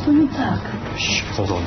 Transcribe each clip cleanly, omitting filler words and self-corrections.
Что не так? Hold on.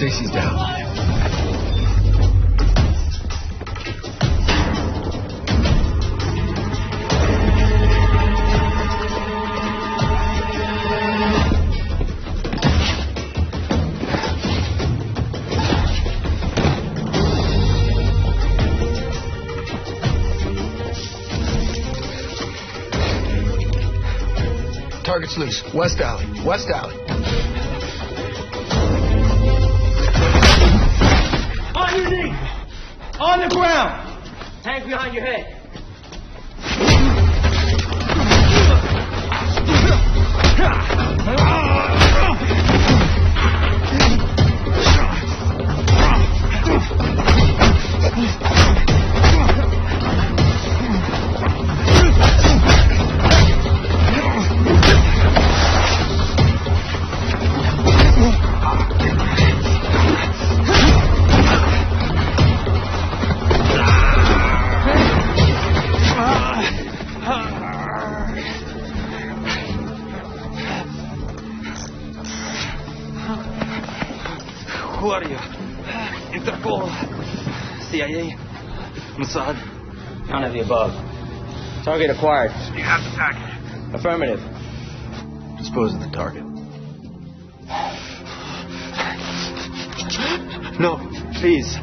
Stacy's down. Target's loose. West alley. West alley. On your knees! On the ground! Hands behind your head. Who are you? Interpol? CIA? Mossad? None of the above. Target acquired. You have the package. Affirmative. Dispose of the target. No, please.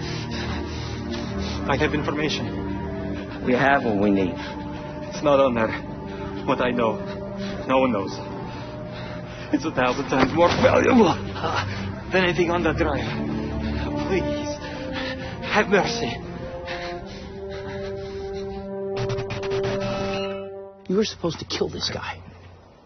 I have information. We have what we need. It's not on there. What I know, no one knows. It's 1,000 times more valuable than anything on that drive. Please, have mercy. You were supposed to kill this guy.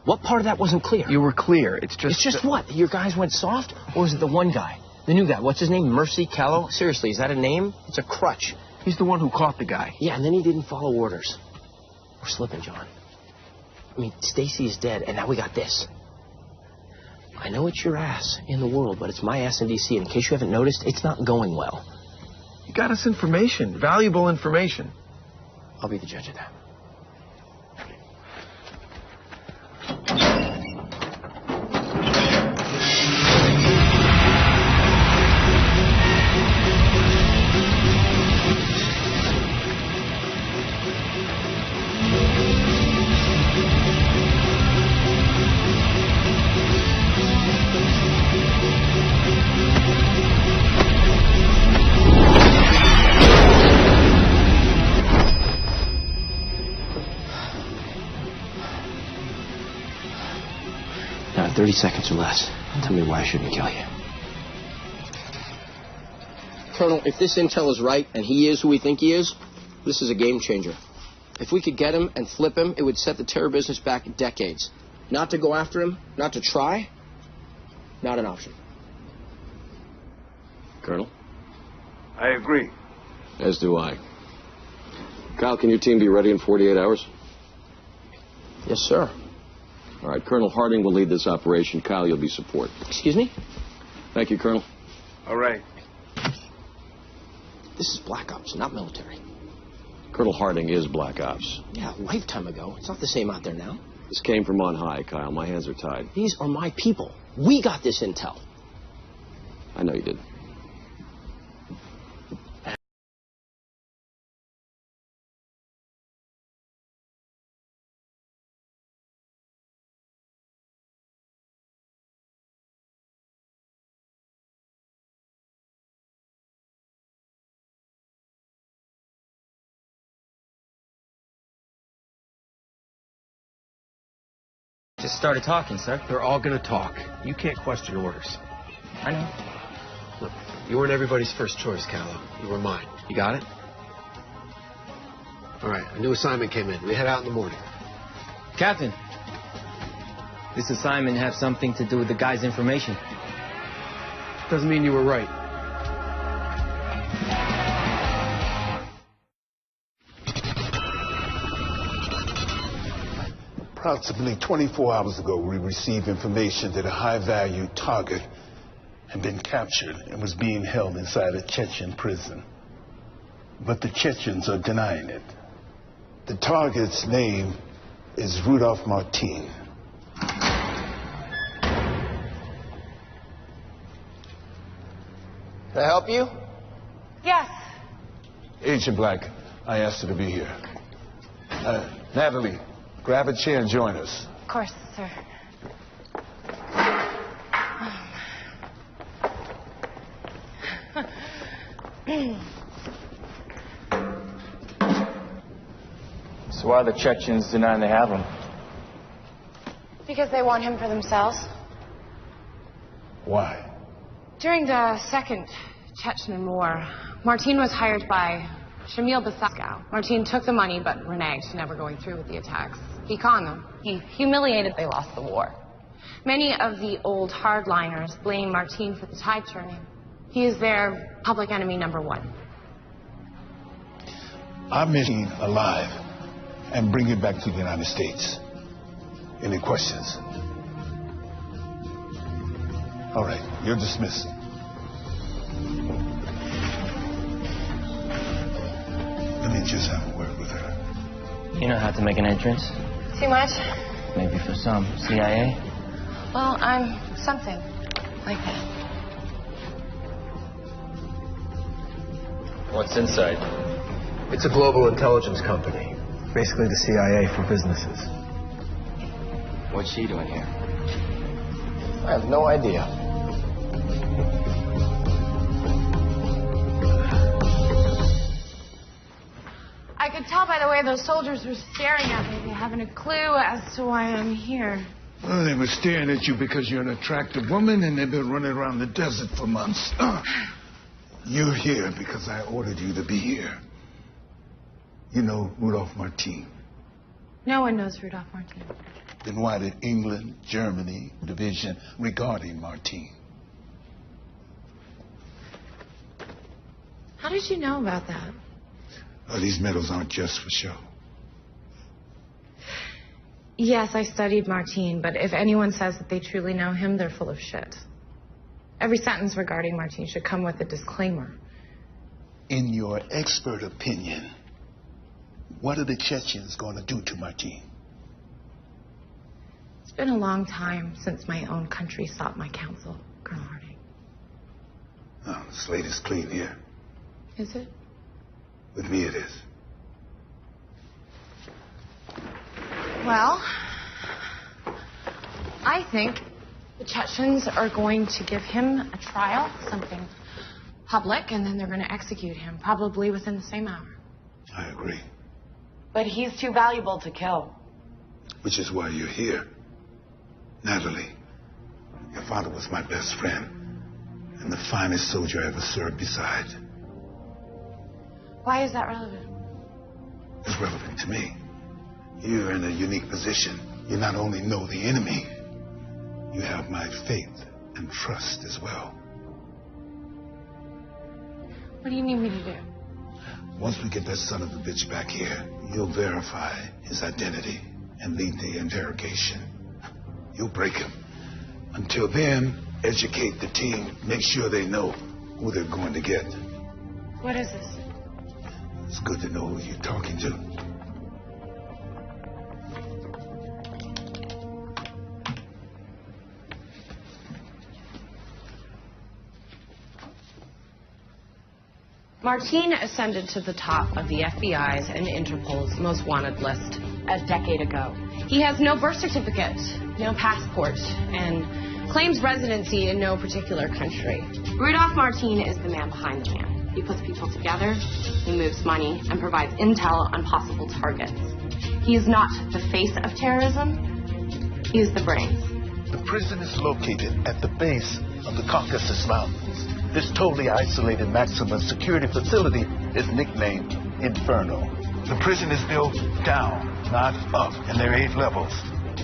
What part of that wasn't clear? You were clear. It's just what? Your guys went soft? Or was it the one guy? The new guy. What's his name? Mercy Callow? Seriously, is that a name? It's a crutch. He's the one who caught the guy. Yeah, and then he didn't follow orders. We're slipping, John. I mean, Stacy is dead, and now we got this. I know it's your ass in the world, but it's my ass in D.C., and in case you haven't noticed, it's not going well. You got us information. Valuable information. I'll be the judge of that. Now, 30 seconds or less. Tell me why I shouldn't kill you. Colonel, if this intel is right, and he is who we think he is, this is a game changer. If we could get him and flip him, it would set the terror business back decades. Not to go after him, not to try, not an option. Colonel? I agree. As do I. Kyle, can your team be ready in 48 hours? Yes, sir. All right, Colonel Harding will lead this operation. Kyle, you'll be support. Excuse me? Thank you, Colonel. All right. This is Black Ops, not military. Colonel Harding is Black Ops. Yeah, a lifetime ago. It's not the same out there now. This came from on high, Kyle. My hands are tied. These are my people. We got this intel. I know you did. Just started talking, sir. They're all gonna talk. You can't question orders. I know. Look, You weren't everybody's first choice, Callow. You were mine. You got it? All right, a new assignment came in. We head out in the morning. Captain, this assignment have something to do with the guy's information. Doesn't mean you were right. Approximately 24 hours ago, we received information that a high-value target had been captured and was being held inside a Chechen prison. But the Chechens are denying it. The target's name is Rudolph Martin. Can I help you? Yes. Agent Black, I asked her to be here. Natalie, grab a chair and join us. Of course, sir. So why are the Chechens denying they have him? Because they want him for themselves. Why? During the Second Chechen War, Martin was hired by Shamil Basaskow. Martin took the money but reneged, never going through with the attacks. He conned them. He humiliated. They lost the war. Many of the old hardliners blame Martin for the tide turning. He is their public enemy #1. Our mission alive and bring it back to the United States. Any questions? All right, you're dismissed. Let me just have a word with her. You know how to make an entrance? Too much? Maybe for some. CIA? Well, I'm something like that. What's inside? It's a global intelligence company. Basically the CIA for businesses. What's she doing here? I have no idea. I could tell by the way those soldiers were staring at me. They haven't a clue as to why I'm here. Well, they were staring at you because you're an attractive woman and they've been running around the desert for months. You're here because I ordered you to be here. You know Rudolph Martin. No one knows Rudolph Martin. Then why did England, Germany, division regarding Martin? How did you know about that? These medals aren't just for show. Yes, I studied Martin, but if anyone says that they truly know him, they're full of shit. Every sentence regarding Martin should come with a disclaimer. In your expert opinion, what are the Chechens going to do to Martin? It's been a long time since my own country sought my counsel, Colonel Harding. Oh, the slate is clean here. Is it? With me it is. Well, I think the Chechens are going to give him a trial, something public, and then they're going to execute him, probably within the same hour. I agree. But he's too valuable to kill. Which is why you're here. Natalie, your father was my best friend and the finest soldier I ever served beside. Why is that relevant? It's relevant to me. You're in a unique position. You not only know the enemy, you have my faith and trust as well. What do you need me to do? Once we get that son of a bitch back here, you'll verify his identity and lead the interrogation. You'll break him. Until then, educate the team. Make sure they know who they're going to get. What is this? It's good to know who you're talking to. Martin ascended to the top of the FBI's and Interpol's most wanted list a decade ago. He has no birth certificate, no passport, and claims residency in no particular country. Rudolph Martin is the man behind the man. He puts people together, he moves money, and provides intel on possible targets. He is not the face of terrorism, he is the brains. The prison is located at the base of the Caucasus Mountains. This totally isolated maximum security facility is nicknamed Inferno. The prison is built down, not up, and there are 8 levels.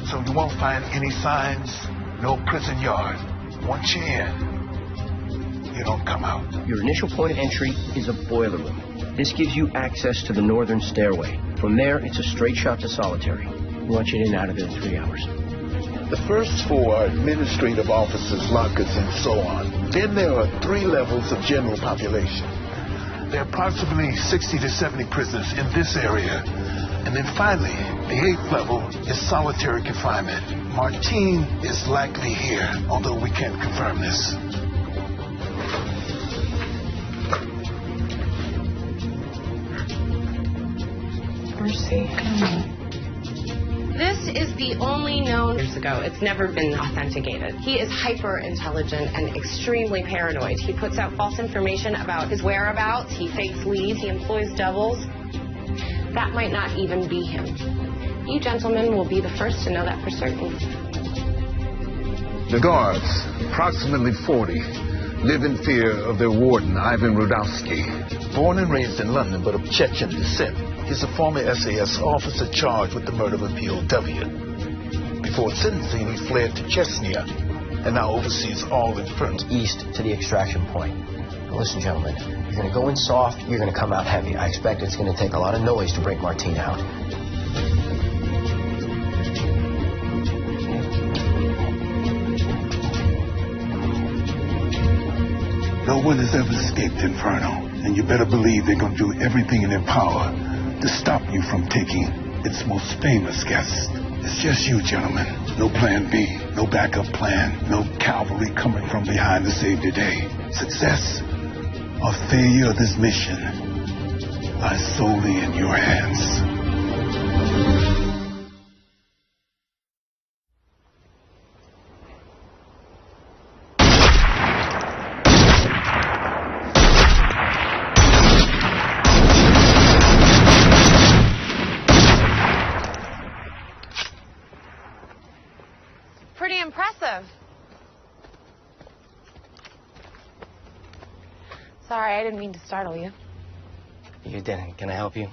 So you won't find any signs, no prison yard. Once you're in, you don't come out. Your initial point of entry is a boiler room. This gives you access to the northern stairway. From there, it's a straight shot to solitary. We want you in and out of there in 3 hours. The first 4 are administrative officers, lockers, and so on. Then there are 3 levels of general population. There are approximately 60 to 70 prisoners in this area. And then finally, the 8th level is solitary confinement. Martine is likely here, although we can't confirm this. Mercy, come on. This is the only known years ago. It's never been authenticated. He is hyper intelligent and extremely paranoid. He puts out false information about his whereabouts. He fakes leads. He employs doubles. That might not even be him. You gentlemen will be the first to know that for certain. The guards, approximately 40, live in fear of their warden, Ivan Rudowski. Born and raised in London, but of Chechen descent, he's a former SAS officer charged with the murder of a POW. Before sentencing, he fled to Chechnya and now oversees all Inferno. East to the extraction point. Now listen, gentlemen, you're going to go in soft, you're going to come out heavy. I expect it's going to take a lot of noise to break Martine out. No one has ever escaped Inferno, and you better believe they're going to do everything in their power to stop you from taking its most famous guest. It's just you, gentlemen. No plan B, no backup plan, no cavalry coming from behind to save the day. Success or failure of this mission lies solely in your hands. Pretty impressive. Sorry, I didn't mean to startle you. You didn't. Can I help you?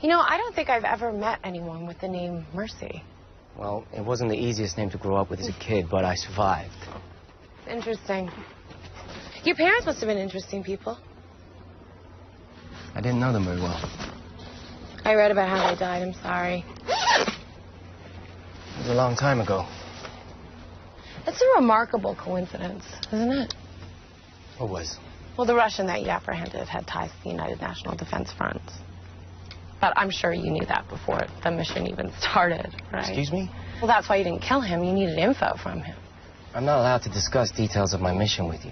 You know, I don't think I've ever met anyone with the name Mercy. Well, it wasn't the easiest name to grow up with as a kid, but I survived. Interesting. Your parents must have been interesting people. I didn't know them very well. I read about how they died. I'm sorry. It was a long time ago. It's a remarkable coincidence, isn't it? What was? Well, the Russian that you apprehended had ties to the United National Defense Front. But I'm sure you knew that before the mission even started, right? Excuse me? Well, that's why you didn't kill him. You needed info from him. I'm not allowed to discuss details of my mission with you.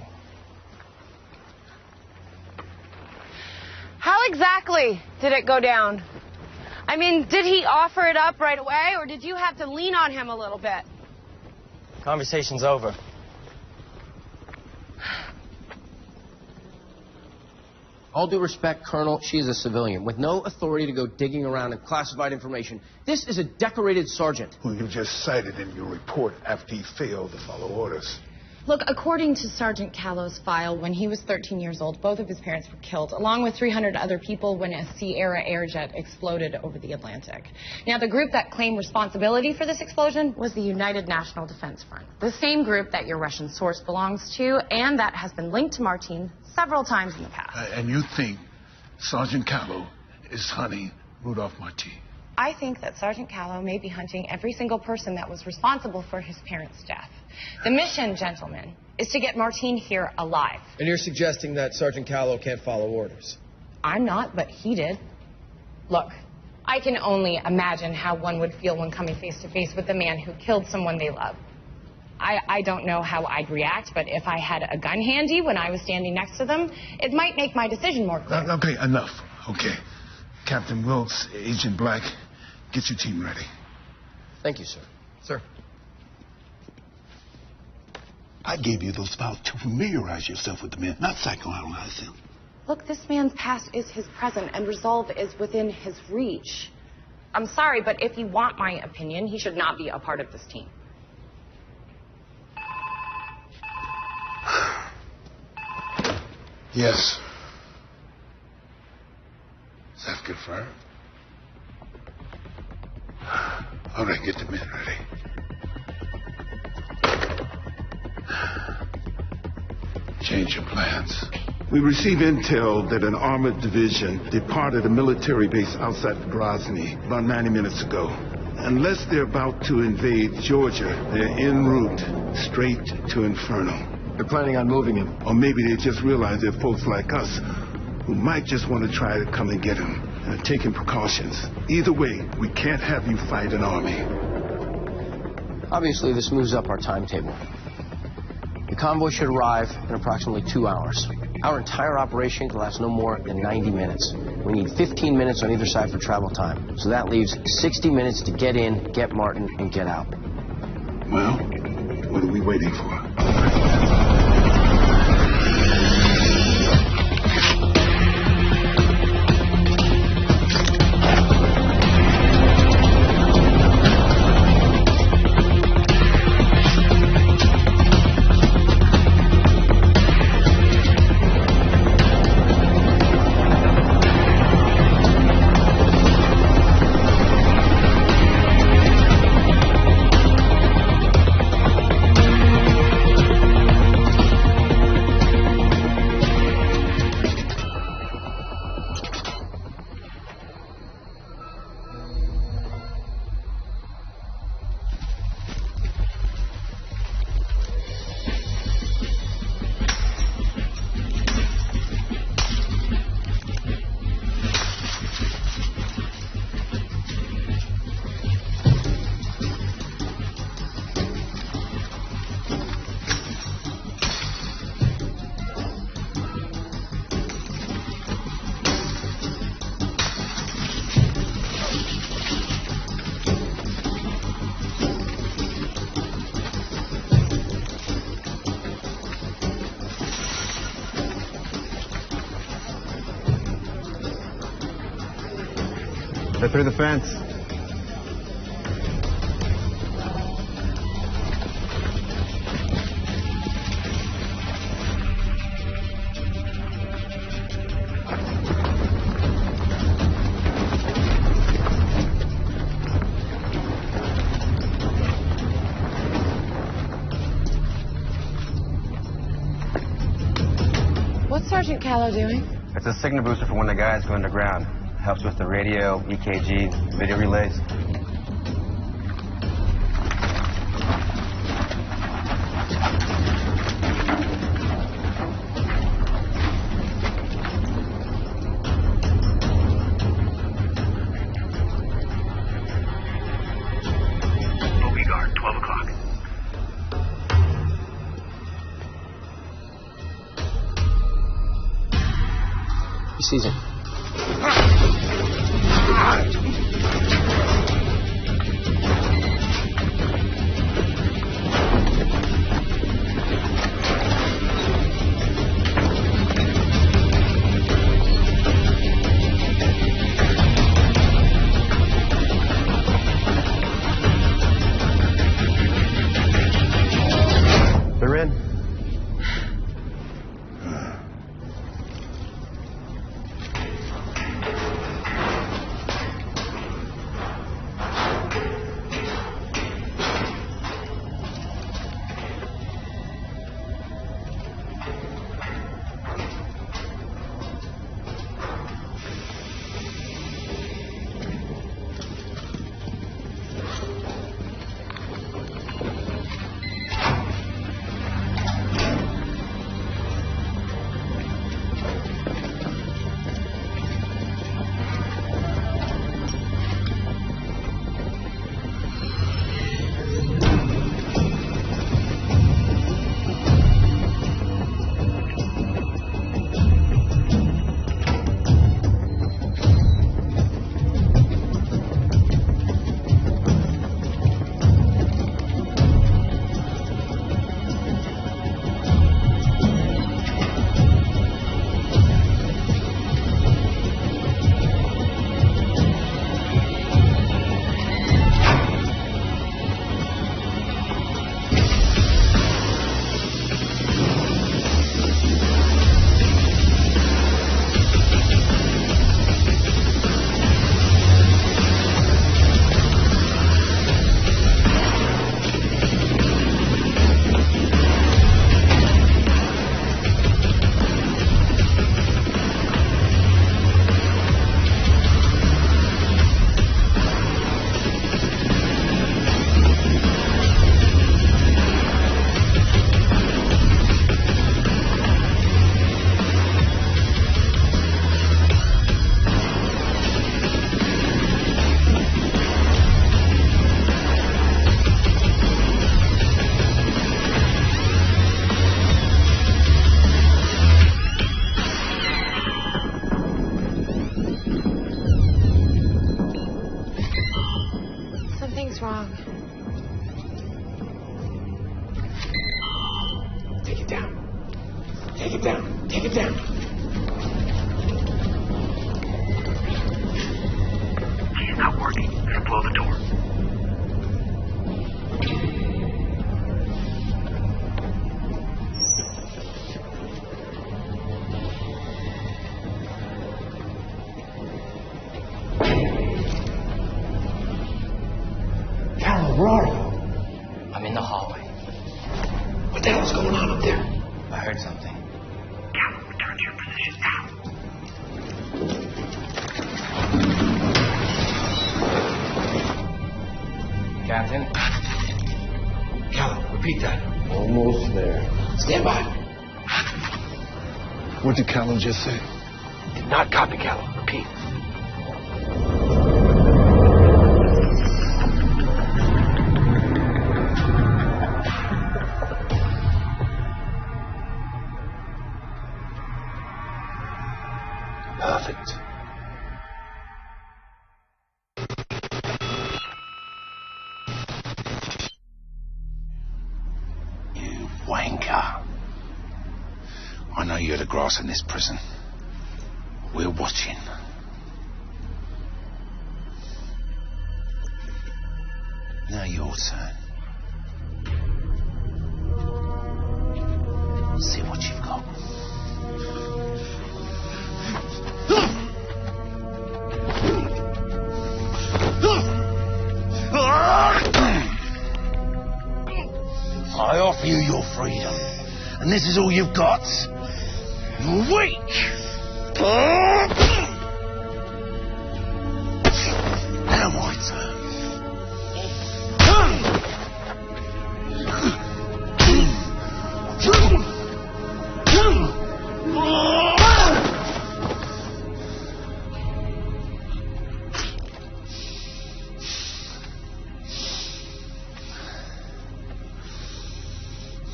How exactly did it go down? I mean, did he offer it up right away, or did you have to lean on him a little bit? Conversation's over. All due respect, Colonel, she is a civilian with no authority to go digging around in classified information. This is a decorated sergeant. Who you just cited in your report after he failed to follow orders. Look, according to Sergeant Callow's file, when he was 13 years old, both of his parents were killed, along with 300 other people when a Sierra airjet exploded over the Atlantic. Now, the group that claimed responsibility for this explosion was the United National Defense Front, the same group that your Russian source belongs to and that has been linked to Martine several times in the past. And you think Sergeant Callow is hunting Rudolph Martine? I think that Sergeant Callow may be hunting every single person that was responsible for his parents' death. The mission, gentlemen, is to get Martine here alive. And you're suggesting that Sergeant Callow can't follow orders? I'm not, but he did. Look, I can only imagine how one would feel when coming face to face with the man who killed someone they love. I don't know how I'd react, but if I had a gun handy when I was standing next to them, it might make my decision more clear. Okay, enough. Okay. Captain Wilkes, Agent Black, get your team ready. Thank you, sir. Sir. I gave you those files to familiarize yourself with the men, not psychoanalyze them. Look, this man's past is his present, and resolve is within his reach. I'm sorry, but if you want my opinion, he should not be a part of this team. Yes. Is that confirmed? All right, get the men ready. Change your plans. We received intel that an armored division departed a military base outside of Grozny about 90 minutes ago. Unless they're about to invade Georgia, they're en route straight to Inferno. They're planning on moving him. Or maybe they just realize there are folks like us who might just want to try to come and get him, taking precautions. Either way, we can't have you fight an army. Obviously, this moves up our timetable. The convoy should arrive in approximately 2 hours. Our entire operation can last no more than 90 minutes. We need 15 minutes on either side for travel time. So that leaves 60 minutes to get in, get Martin, and get out. Well, what are we waiting for? They're through the fence. What's Sergeant Callow doing? It's a signal booster for when the guys go underground. Helps with the radio, EKG, video relays. Beauregard, 12 o'clock. He sees him. They're in. wrong? Take it down. Take it down. Take it down. He's not working. Gonna blow the door. Carol, where are you? I'm in the hallway. What the hell's going on up there? I heard something. Cal, return to your position now. Captain? Carol, repeat that. Almost there. Stand by. What did Callum just say? Did not copy, Carol. Repeat. Perfect. You wanker. I know you're the grass in this prison. We're watching. Now your turn. See what you've got. I offer you your freedom, and this is all you've got. You're weak. Now my turn.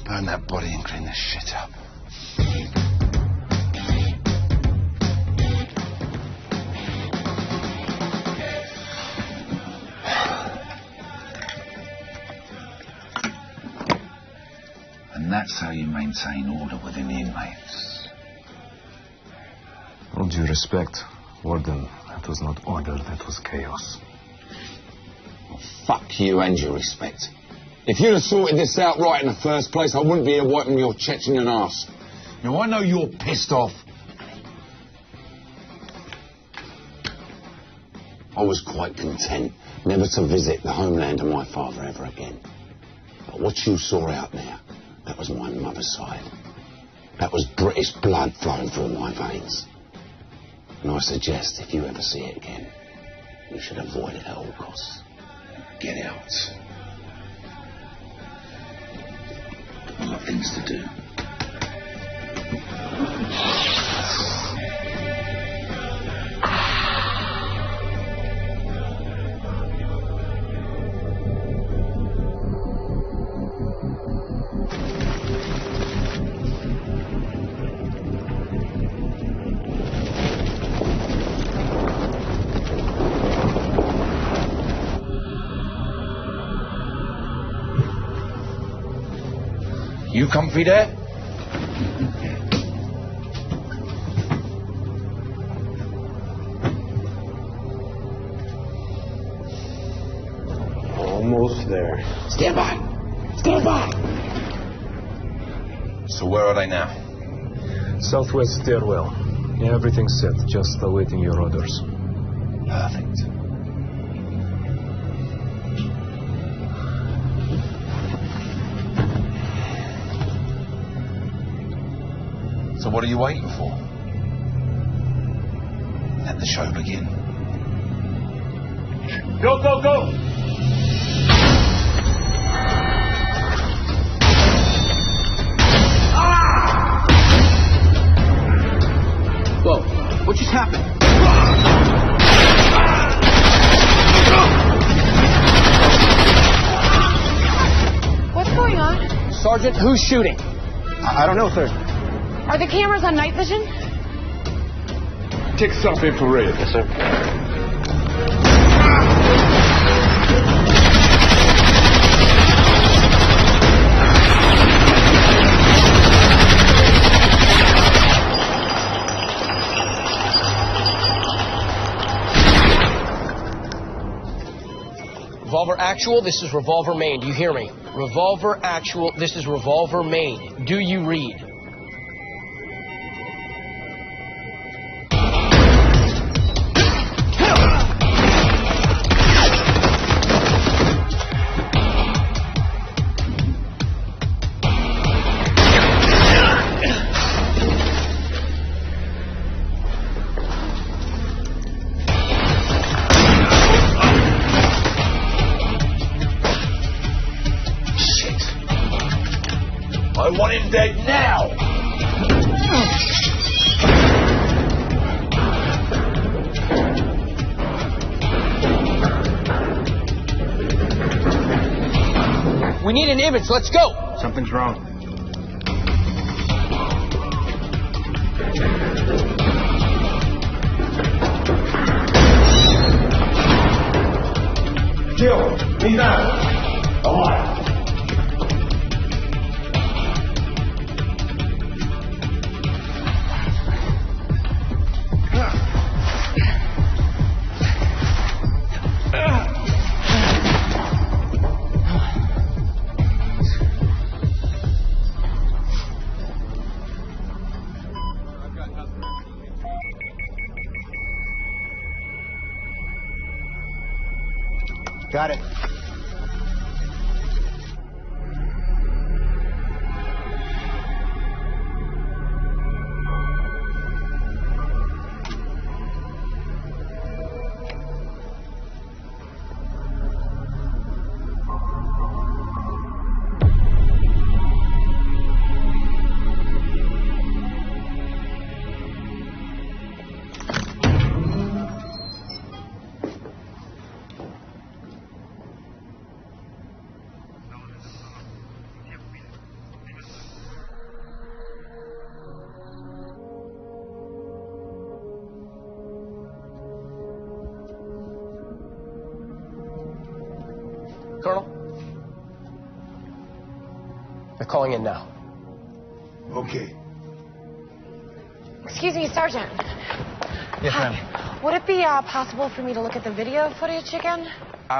Burn that body and clean this shit up. And that's how you maintain order within the inmates. All due respect, Warden, that was not order, that was chaos. Well, fuck you and your respect. If you'd have sorted this out right in the first place, I wouldn't be here wiping your Chechen ass. Now, I know you're pissed off. I was quite content never to visit the homeland of my father ever again. But what you saw out there, that was my mother's side. That was British blood flowing through my veins. And I suggest if you ever see it again, you should avoid it at all costs. Get out. I've got things to do. You comfy there? Almost there. Stand by. Stand by. So where are they now? Southwest stairwell. Yeah, everything's set, just awaiting your orders. Perfect. So what are you waiting for? Let the show begin. Go, go, go! Whoa, what just happened? What's going on? Sergeant, who's shooting? I don't know, sir. Are the cameras on night vision? Take self infrared. Yes, sir. Revolver Actual, this is Revolver Main. Do you hear me? Revolver Actual, this is Revolver Main. Do you read? I want him dead now! We need an image. Let's go. Something's wrong. Kill! He's out! Alive! Got it. Colonel? They're calling in now. Okay. Excuse me, Sergeant. Yes, ma'am. Would it be possible for me to look at the video footage again?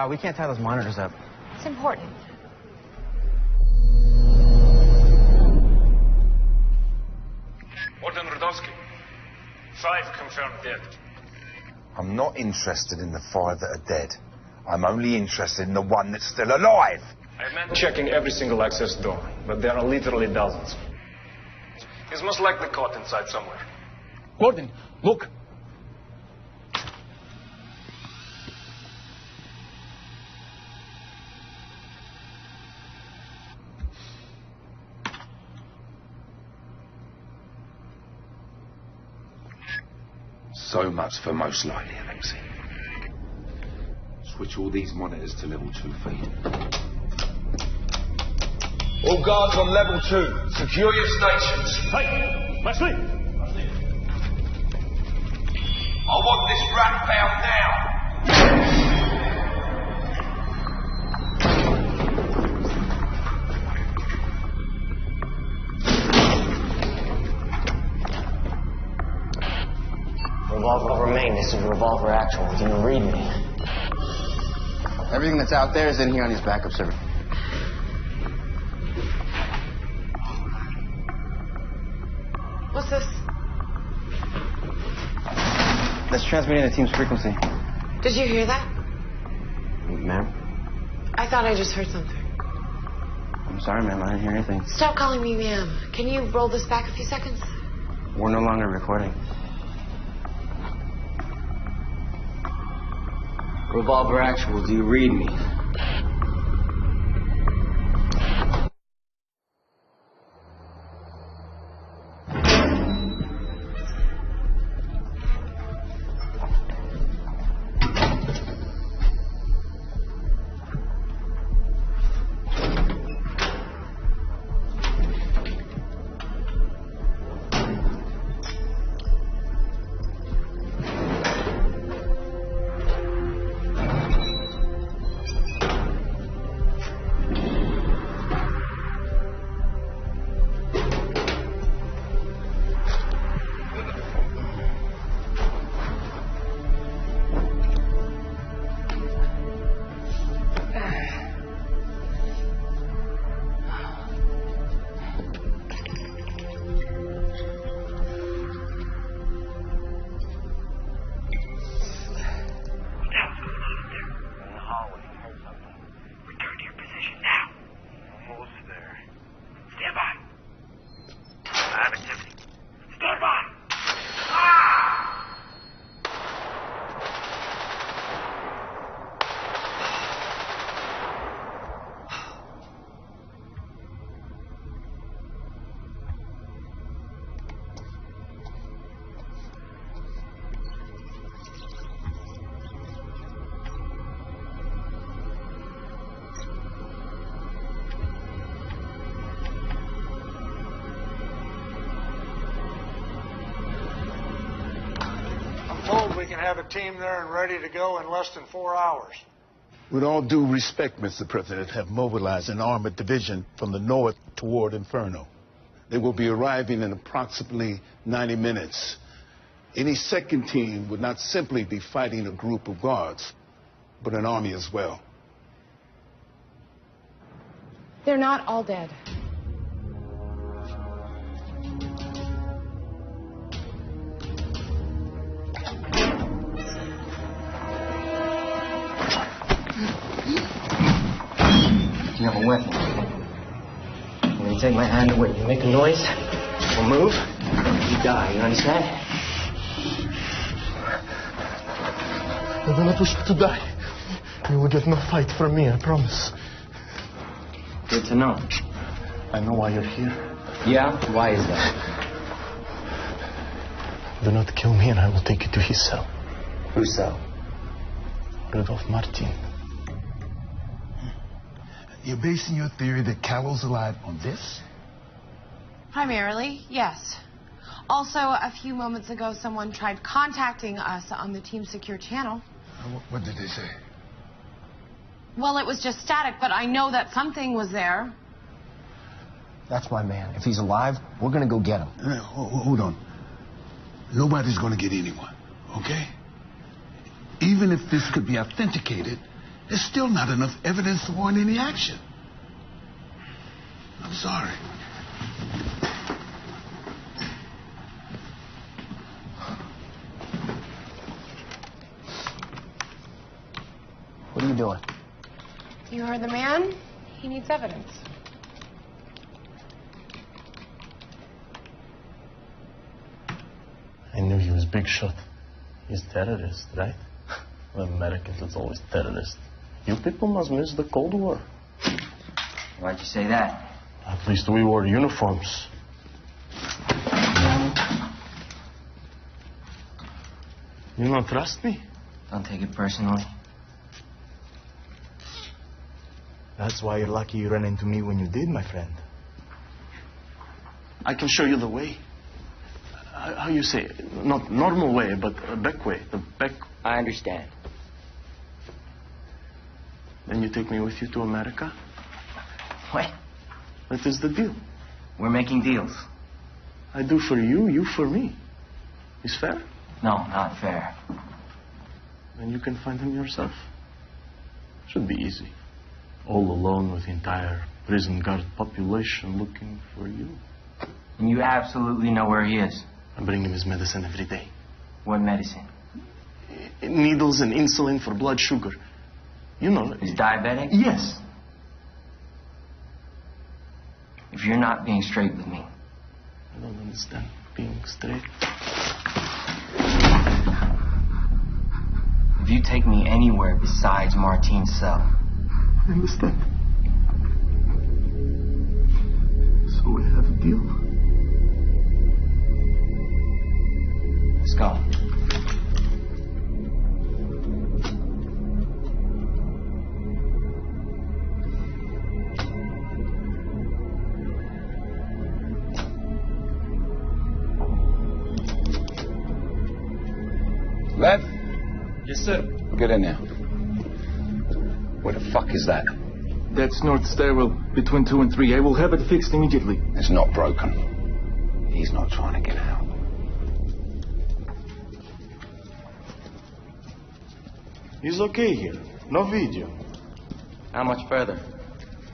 We can't tie those monitors up. It's important. Warden Rudowski. 5 confirmed dead. I'm not interested in the 5 that are dead. I'm only interested in the one that's still alive. I have men checking every single access door, but there are literally dozens. He's most likely caught inside somewhere. Gordon, look. So much for most likely, Alexei. Switch all these monitors to level 2 feed. All guards on level 2. Secure your stations. Hey, Leslie! I want this rat found now. Revolver Main, this is Revolver Actual. Do you read me? Everything that's out there is in here on his backup server. What's this? That's transmitting the team's frequency. Did you hear that? Ma'am? I thought I just heard something. I'm sorry, ma'am. I didn't hear anything. Stop calling me ma'am. Can you roll this back a few seconds? We're no longer recording. Revolver Actual, do you read me? told we can have a team there and ready to go in less than 4 hours. With all due respect, Mr. President, have mobilized an armored division from the north toward Inferno. They will be arriving in approximately 90 minutes. Any second team would not simply be fighting a group of guards, but an army as well. They're not all dead. You have a weapon. When you take my hand away, you make a noise, or move, you die, you understand? I do not wish to die. You will get no fight from me, I promise. Good to know. I know why you're here. Yeah? Why is that? Do not kill me and I will take you to his cell. Whose cell? Rudolph Martin. You're basing your theory that Callow's alive on this? Primarily, yes. Also, a few moments ago, someone tried contacting us on the Team Secure channel. What did they say? Well, it was just static, but I know that something was there. That's my man. If he's alive, we're gonna go get him. Hold on. Nobody's gonna get anyone, okay? Even if this could be authenticated, there's still not enough evidence to warrant any action. I'm sorry. What are you doing? You heard the man. He needs evidence. I knew he was big shot. He's terrorist, right? The Americans, it's always terrorist. You people must miss the Cold War. Why'd you say that? At least we wore uniforms. You don't trust me? Don't take it personally. That's why you're lucky you ran into me when you did, my friend. I can show you the way. How you say it? Not normal way, but a back way. The back. I understand. Then you take me with you to America? What? That is the deal. We're making deals. I do for you, you for me. Is fair? No, not fair. Then you can find him yourself. Should be easy. All alone with the entire prison guard population looking for you. And you absolutely know where he is? I bring him his medicine every day. What medicine? Needles and insulin for blood sugar. You know. He's diabetic? Yes. If you're not being straight with me. I don't understand being straight. If you take me anywhere besides Martine's cell. I understand. So we have a deal. Let's go. Lev? Yes, sir. Get in there. Where the fuck is that? That's north stairwell, between 2 and 3. I will have it fixed immediately. It's not broken. He's not trying to get out. He's okay here. No video. How much further?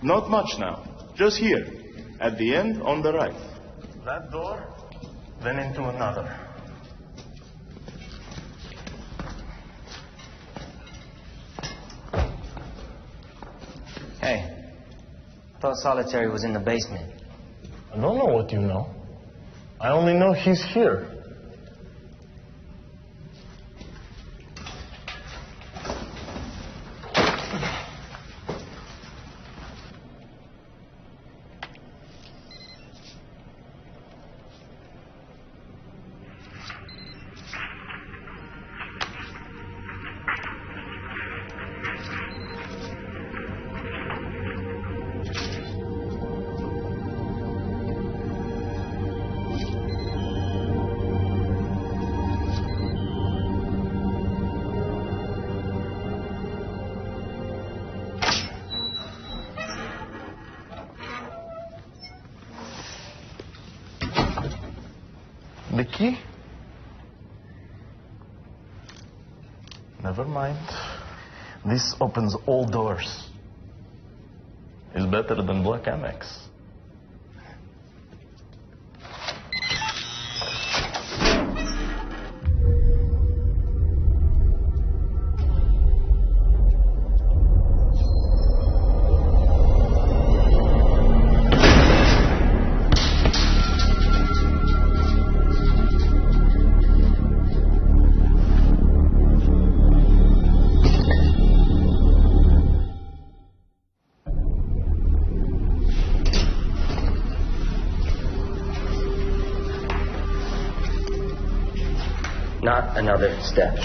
Not much now. Just here. At the end, on the right. That door, then into another. Hey, I thought solitary was in the basement. I don't know what you know. I only know he's here. key? Never mind. This opens all doors. It's better than Black Amex. Not another step.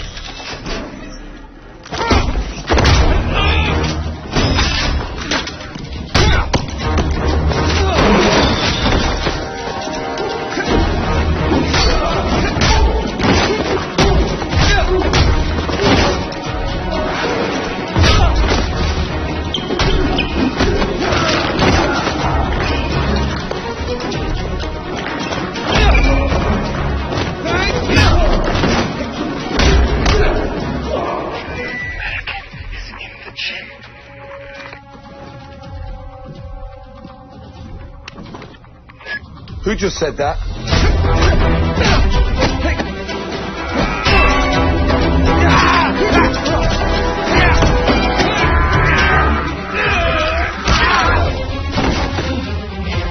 Who just said that?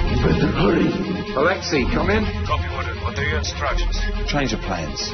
You better hurry. Alexei, come in. Copy order. What are your instructions? Change of plans.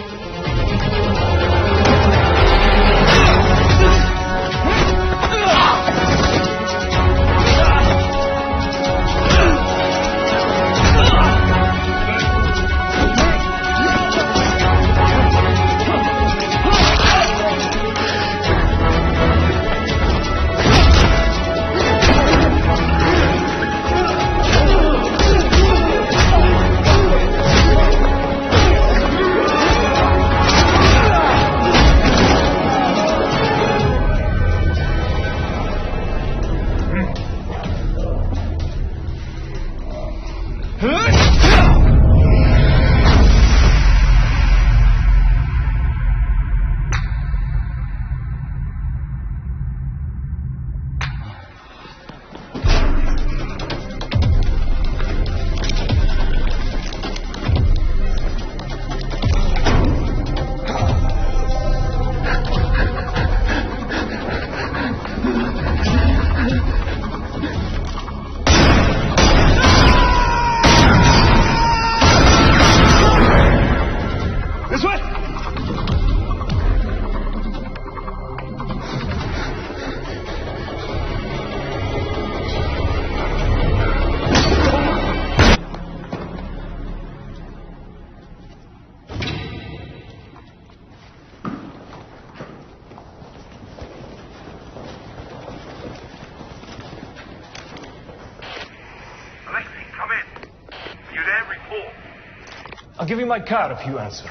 I'll give you my card if you answer.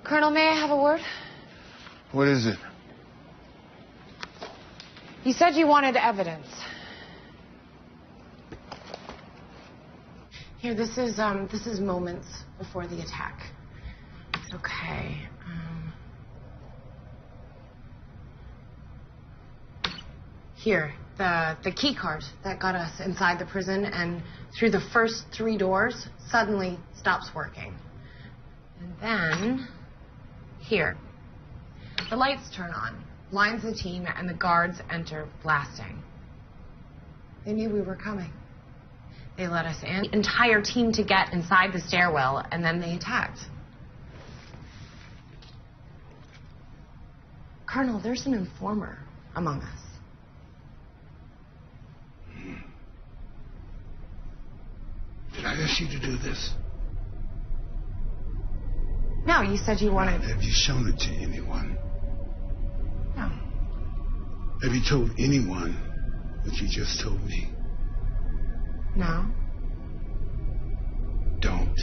Colonel, may I have a word? What is it? You said you wanted evidence. Here, this is moments before the attack. Okay. Here, the key card that got us inside the prison and through the first 3 doors suddenly stops working. And then, here, the lights turn on, blinds the team, and the guards enter blasting. They knew we were coming. They let us in, the entire team to get inside the stairwell, and then they attacked. Colonel, there's an informer among us. Did I ask you to do this? No, you said you wanted... Have you shown it to anyone? No. Have you told anyone what you just told me? No. Don't.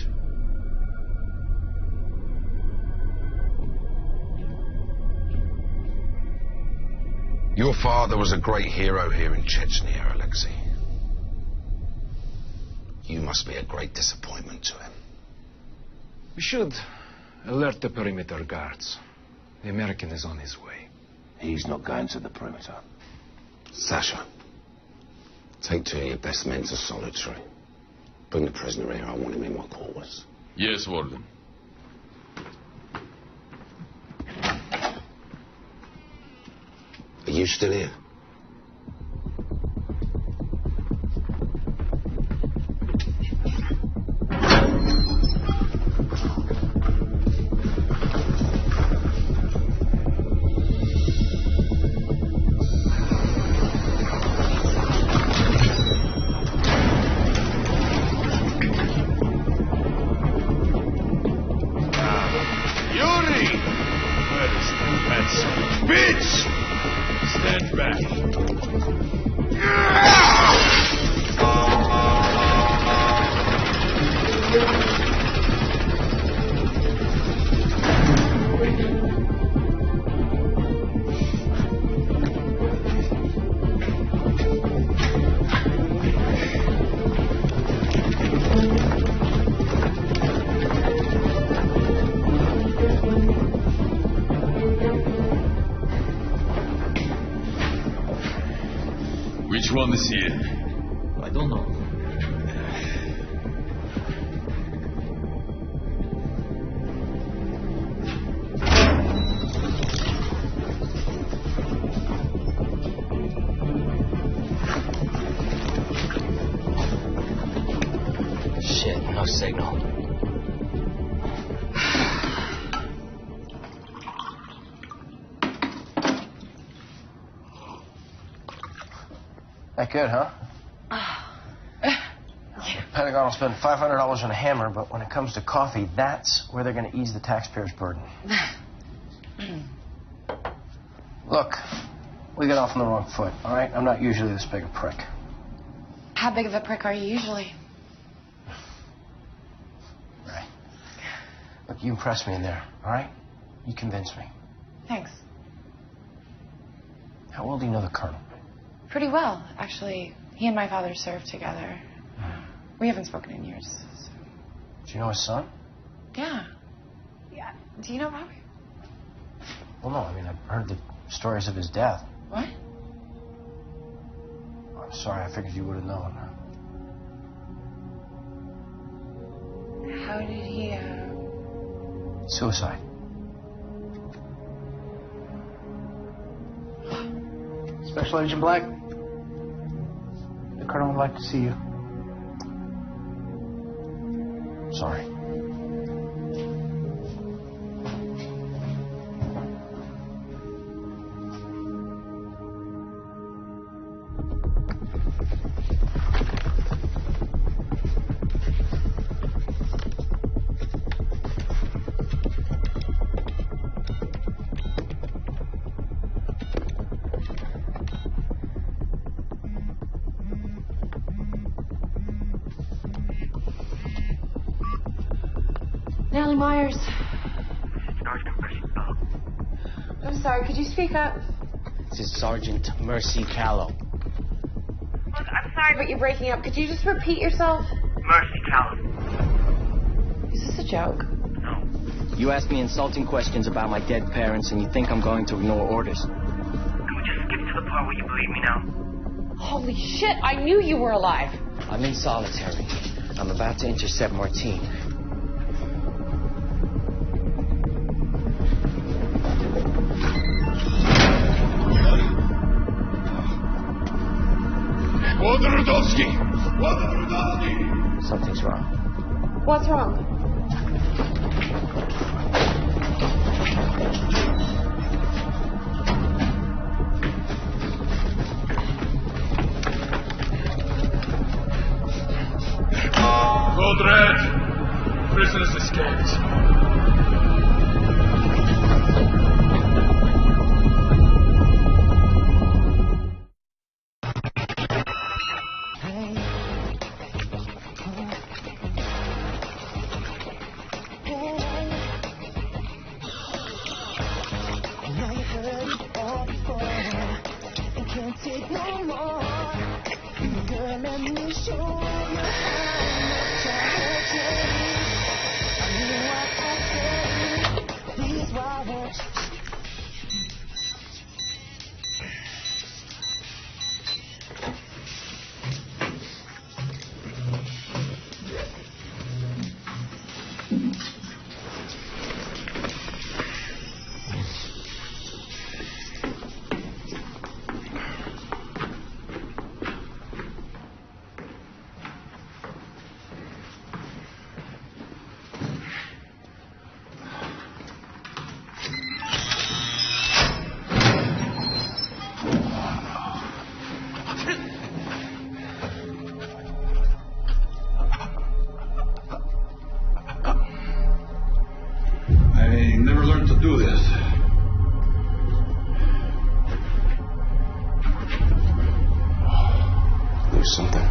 You're father was a great hero here in Chechnya, Alexei. You must be a great disappointment to him. We should alert the perimeter guards. The American is on his way. He's not going to the perimeter. Sasha, take 2 of your best men to solitary. Bring the prisoner here. I want him in my quarters. Yes, Warden. Are you still here? Which one is here? I don't know. Shit, no signal. That good, huh? The Pentagon will spend $500 on a hammer, but when it comes to coffee, that's where they're going to ease the taxpayers' burden. Look, we got off on the wrong foot, all right? I'm not usually this big a prick. How big of a prick are you usually? Right. Look, you impressed me in there, all right? You convinced me. Thanks. How well do you know the Colonel? Pretty well, actually. He and my father served together. We haven't spoken in years. So. Do you know his son? Yeah. Do you know Robert? Well, no, I mean, I've heard the stories of his death. What? I'm sorry, I figured you would have known. How did he, Suicide. Special Agent Black, the Colonel would like to see you. Sorry. Natalie Myers. I'm sorry, could you speak up? This is Sergeant Mercy Callow. Look, I'm sorry, but you're breaking up. Could you just repeat yourself? Mercy Callow. Is this a joke? No. You ask me insulting questions about my dead parents, and you think I'm going to ignore orders. Can we just skip to the part where you believe me now? Holy shit, I knew you were alive. I'm in solitary. I'm about to intercept Martine. Something's wrong. What's wrong? Code Red. Prisoners escaped. Let's do this. There's something.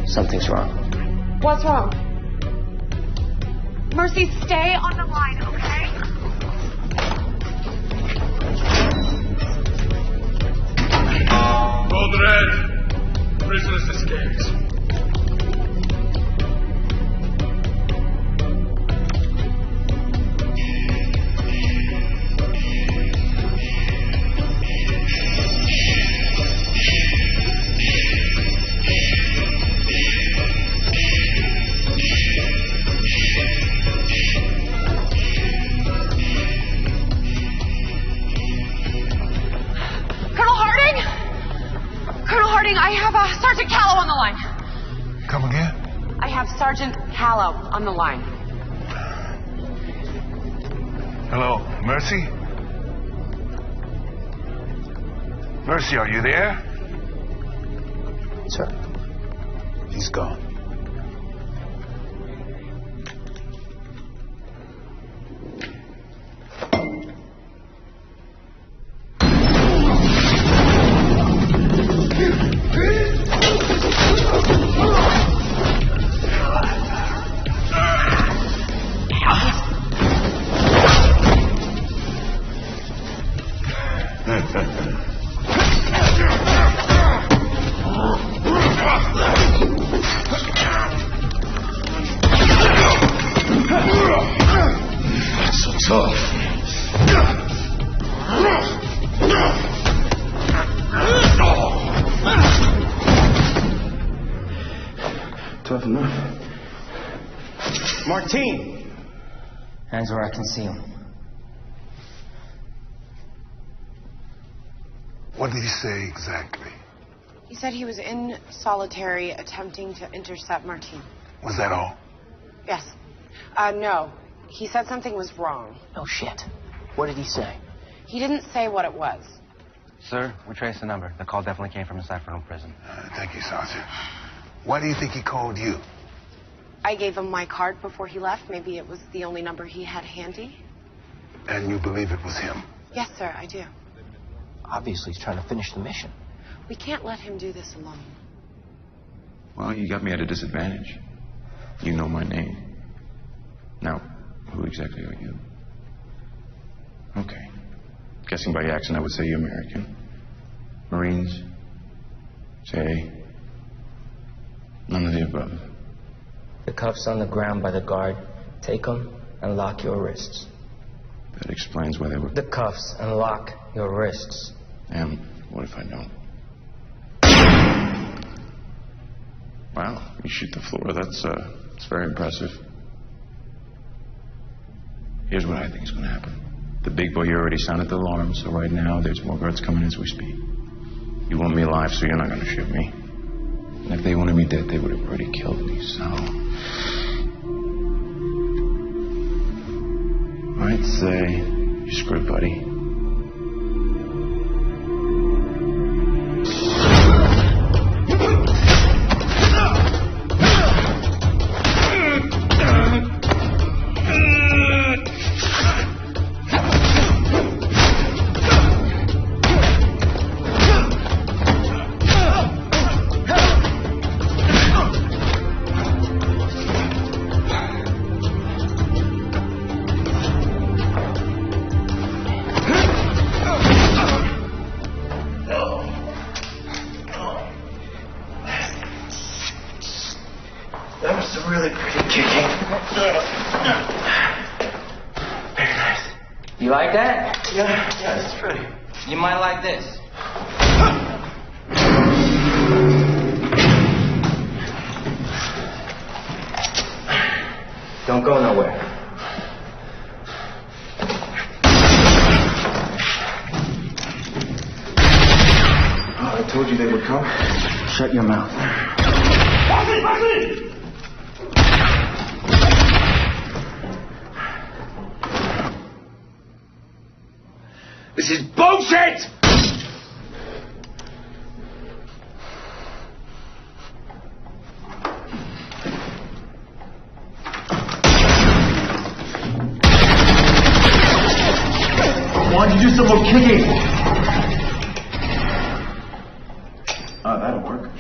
Something's wrong. What's wrong? Mercy, stay on the line, okay? Code Red. Prisoners escaped. I have Sergeant Callow on the line. Come again? I have Sergeant Callow on the line. Hello, Mercy? Mercy, are you there? Sir. He's gone. Tough enough. Martine! Hands where I can see him. What did he say exactly? He said he was in solitary attempting to intercept Martine. Was that all? Yes. No. He said something was wrong. No shit. What did he say? He didn't say what it was. Sir, we traced the number. The call definitely came from inside Federal Prison. Thank you, Sergeant. Why do you think he called you? I gave him my card before he left. Maybe it was the only number he had handy. And you believe it was him? Yes, sir, I do. Obviously, he's trying to finish the mission. We can't let him do this alone. Well, you got me at a disadvantage. You know my name. Now, who exactly are you? Okay. Guessing by accent, I would say you're American. Marines? Say, none of the above. The cuffs on the ground by the guard. Take them and lock your wrists. That explains why they were... The cuffs and lock your wrists. And what if I don't? Wow, you shoot the floor. That's very impressive. Here's what I think is going to happen. The big boy, you already sounded the alarm, so right now there's more guards coming as we speak. You want me alive, so you're not going to shoot me. And if they wanted me dead, they would have already killed me, so... I'd say you're screwed, buddy. You like that? Yeah, it's pretty. You might like this. Don't go nowhere. Oh, I told you they would come. Shut your mouth. This is bullshit! Why don't you do some more kicking? Oh, that'll work.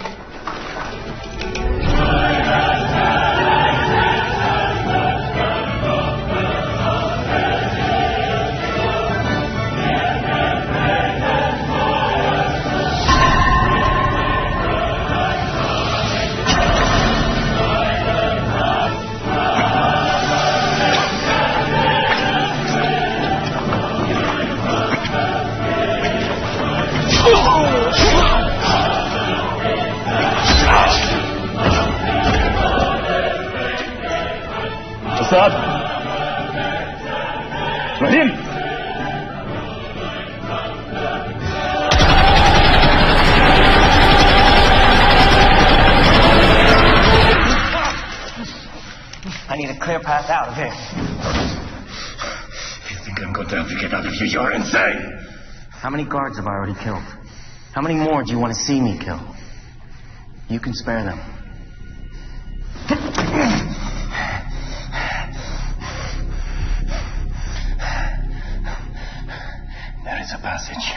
Assad! Rahim! I need a clear path out of here. You think I'm going to have to get out of here? You're insane! How many guards have I already killed? How many more do you want to see me kill? You can spare them. There is a passage.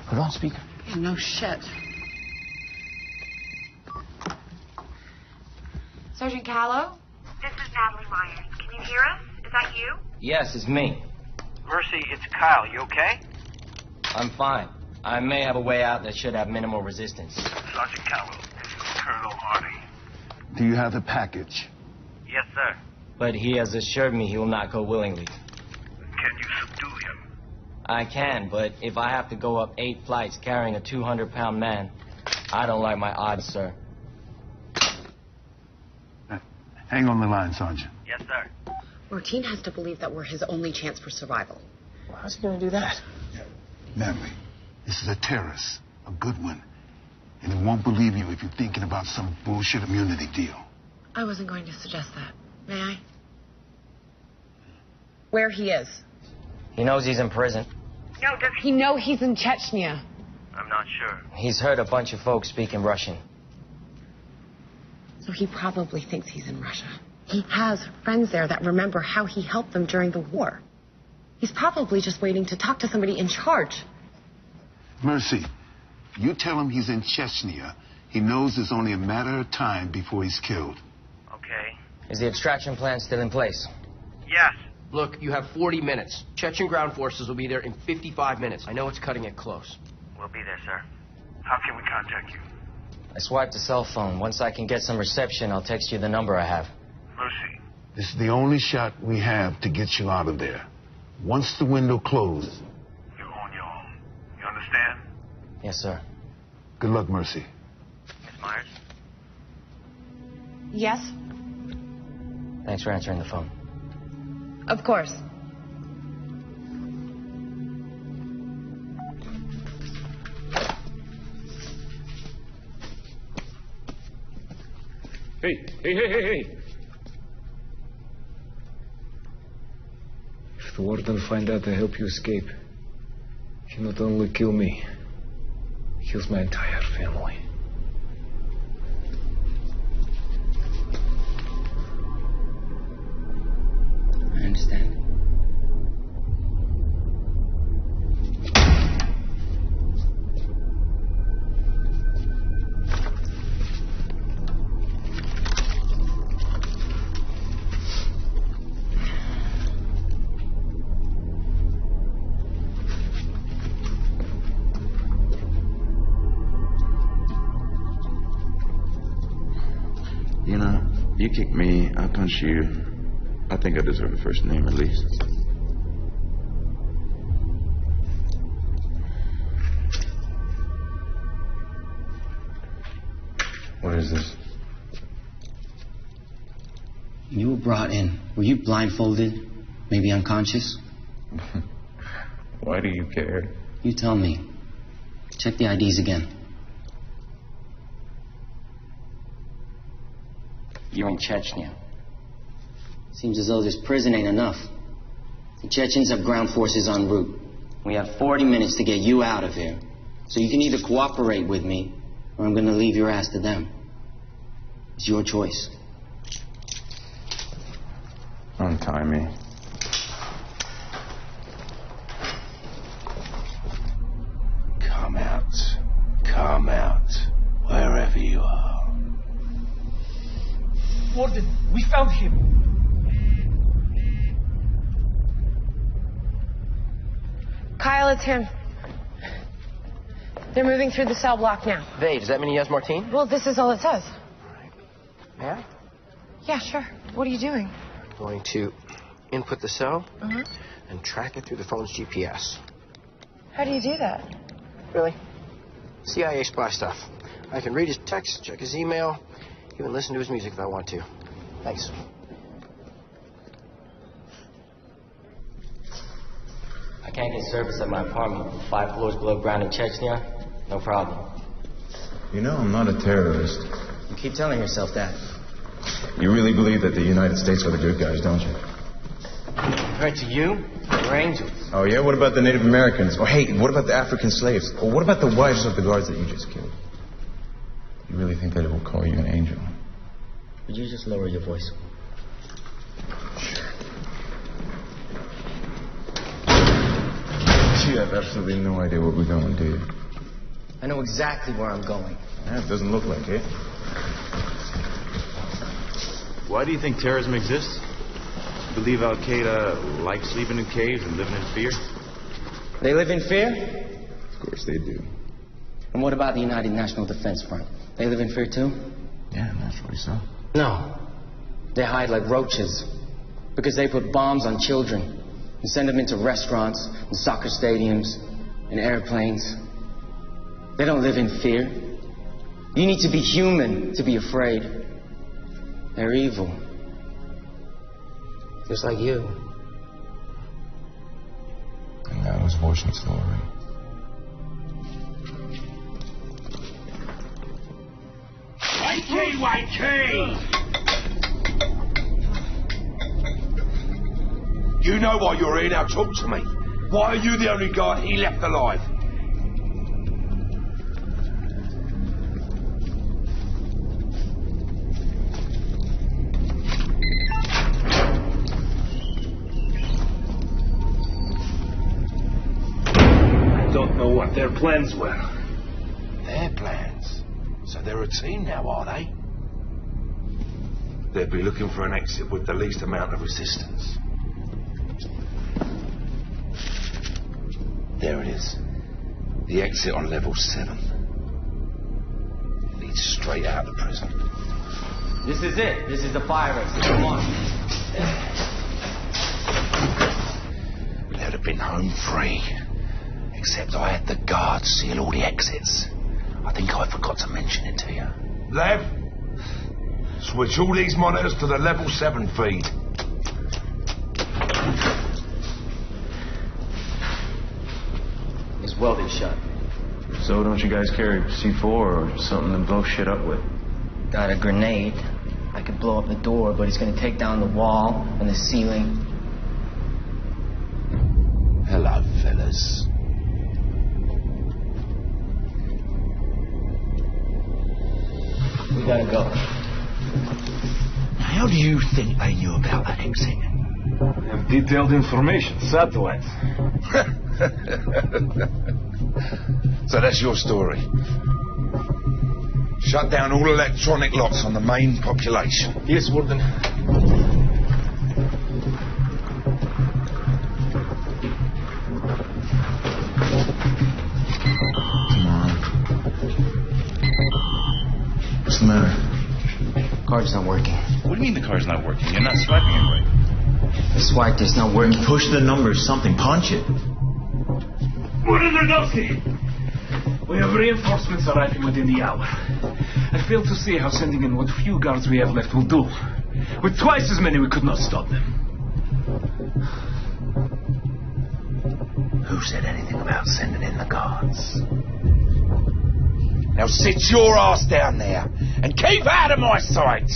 Put on speaker. No shit. Sergeant Callow? This is Natalie Myers. Can you hear us? Is that you? Yes, it's me. Mercy, it's Kyle. You okay? I'm fine. I may have a way out that should have minimal resistance. Sergeant Cowell, this is Colonel Hardy. Do you have the package? Yes, sir. But he has assured me he will not go willingly. Can you subdue him? I can, but if I have to go up 8 flights carrying a 200-pound man, I don't like my odds, sir. Hang on the line, Sergeant. Yes, sir. Martine has to believe that we're his only chance for survival. Well, how's he going to do that? Natalie, this is a terrorist, a good one. And he won't believe you if you're thinking about some bullshit immunity deal. I wasn't going to suggest that. May I? Where he is. He knows he's in prison. No, does He know he's in Chechnya. I'm not sure. He's heard a bunch of folks speaking Russian. So he probably thinks he's in Russia. He has friends there that remember how he helped them during the war. He's probably just waiting to talk to somebody in charge. Mercy, you tell him he's in Chechnya. He knows it's only a matter of time before he's killed. Okay. Is the extraction plan still in place? Yes. Look, you have 40 minutes. Chechen ground forces will be there in 55 minutes. I know it's cutting it close. We'll be there, sir. How can we contact you? I swiped a cell phone. Once I can get some reception, I'll text you the number I have. Mercy. This is the only shot we have to get you out of there. Once the window closes. You're on your own. You understand? Yes, sir. Good luck, Mercy. Miss Myers? Yes? Thanks for answering the phone. Of course. Hey. If the warden find out I help you escape, he not only kill me, kills my entire family. I understand. You know, You kick me, I punch you. I think I deserve a first name at least. What is this? You were brought in. Were you blindfolded? Maybe unconscious? Why do you care? You tell me. Check the IDs again. You're in Chechnya. Seems as though this prison ain't enough. The Chechens have ground forces en route. We have 40 minutes to get you out of here. So you can either cooperate with me, or I'm gonna leave your ass to them. It's your choice. Untie me. Come out. Come out. Wherever you are. Warden, we found him. Kyle, it's him. They're moving through the cell block now. They, does that mean he has Martine? Well, this is all it says. May I? Yeah, sure. What are you doing? Going to input the cell and track it through the phone's GPS. How do you do that? Really? CIA spy stuff. I can read his text, check his email, even listen to his music if I want to. Thanks. I can't get service at my apartment. 5 floors below ground in Chechnya. No problem. You know I'm not a terrorist. You keep telling yourself that. You really believe that the United States are the good guys, don't you? Compared to you, we're angels. Oh, yeah? What about the Native Americans? Oh, hey, what about the African slaves? Or what about the wives of the guards that you just killed? You really think that it will call you an angel? Would you just lower your voice? You have absolutely no idea where we're going, do you? I know exactly where I'm going. That doesn't look like it. Why do you think terrorism exists? Believe Al-Qaeda likes living in caves and living in fear? They live in fear? Of course they do. And what about the United National Defense Front? They live in fear too? Yeah, naturally so. No. They hide like roaches. Because they put bombs on children and send them into restaurants and soccer stadiums and airplanes. They don't live in fear. You need to be human to be afraid. They're evil. Just like you. And that was watching story. Wakey! You know why you're here now, talk to me. Why are you the only guy he left alive? I don't know what their plans were. Their plans? So they're a team now, are they? They'd be looking for an exit with the least amount of resistance. There it is. The exit on level 7. Leads straight out of the prison. This is it. This is the fire exit. Come on. They'd have been home free. Except I had the guards seal all the exits. I think I forgot to mention it to you. Lev, switch all these monitors to the level 7 feed. It's welded shut. So don't you guys carry C4 or something to blow shit up with? Got a grenade. I could blow up the door, but it's gonna take down the wall and the ceiling. Hello, fellas. We gotta go. How do you think they knew about that exit? We have detailed information, satellites. So that's your story. Shut down all electronic locks on the main population. Yes, Warden. Come on. What's the matter? Card's not working. What do you mean the card's not working? You're not swiping it right. The swipe is not working. Push the numbers, something. Punch it. Murendowski! We have reinforcements arriving within the hour. I fail to see how sending in what few guards we have left will do. With twice as many, we could not stop them. Who said anything about sending in the guards? Now sit your ass down there and keep out of my sight!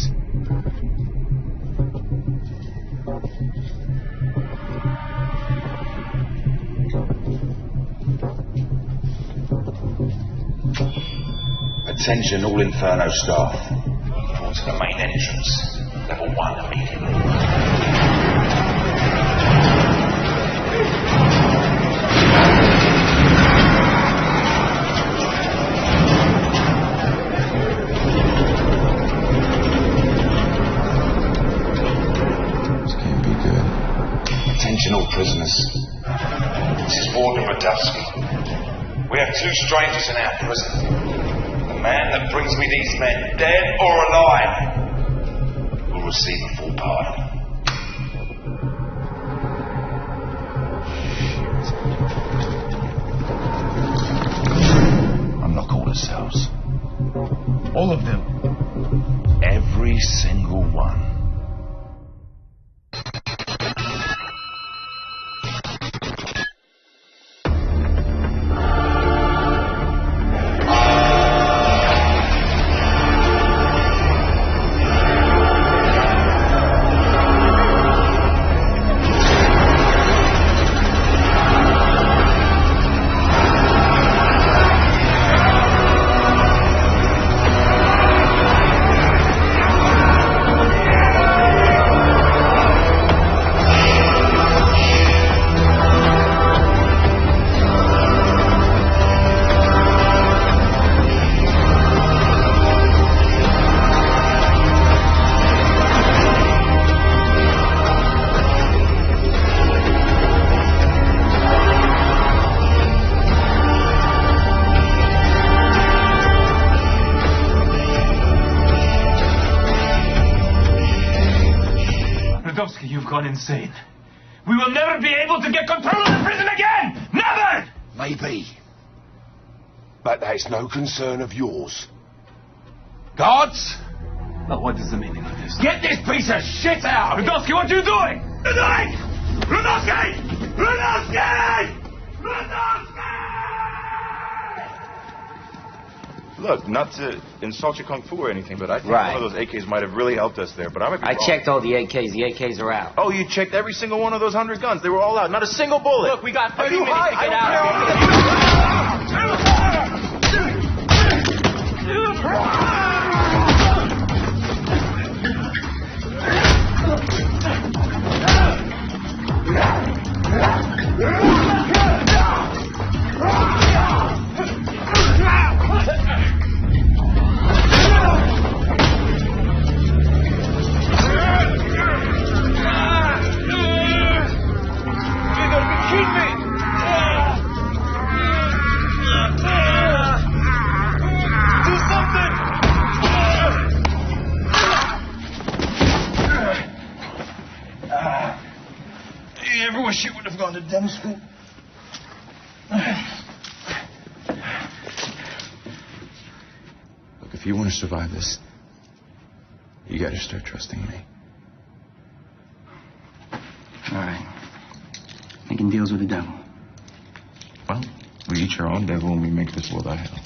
Attention all Inferno staff. Report to the main entrance. Level 1 immediately. Attention all prisoners. This is Warden Radowski. We have 2 strangers in our prison. The man that brings me these men, dead or alive, will receive a full pardon. Unlock all the cells. All of them. Every single one. You've gone insane. We will never be able to get control of the prison again! Never! Maybe. But that's no concern of yours. Guards? Now, what is the meaning of this? Get this piece of shit out! Radowski, what are you doing? Radowski! Radowski! Radowski! Radowski! Look, not to insult your kung fu or anything, but I think Right. one of those AKs might have really helped us there. But I might be I wrong. checked all the AKs. The AKs are out. Oh, you checked every single one of those 100 guns. They were all out. Not a single bullet. Look, we got 30 Are you minutes high? to get I out You ever wish you would have gone to dental school? Look, if you want to survive this, you got to start trusting me. All right. Making deals with the devil. Well, we each our own devil and we make this world our hell.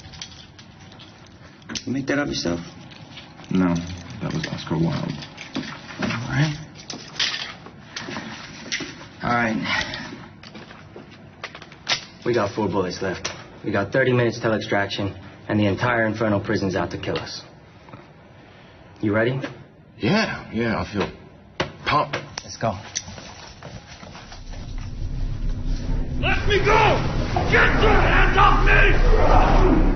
You make that up yourself? No, that was Oscar Wilde. All right. All right. We got 4 bullets left. We got 30 minutes till extraction, and the entire infernal prison's out to kill us. You ready? Yeah, I feel pumped. Let's go. Let me go! Get your hands off me!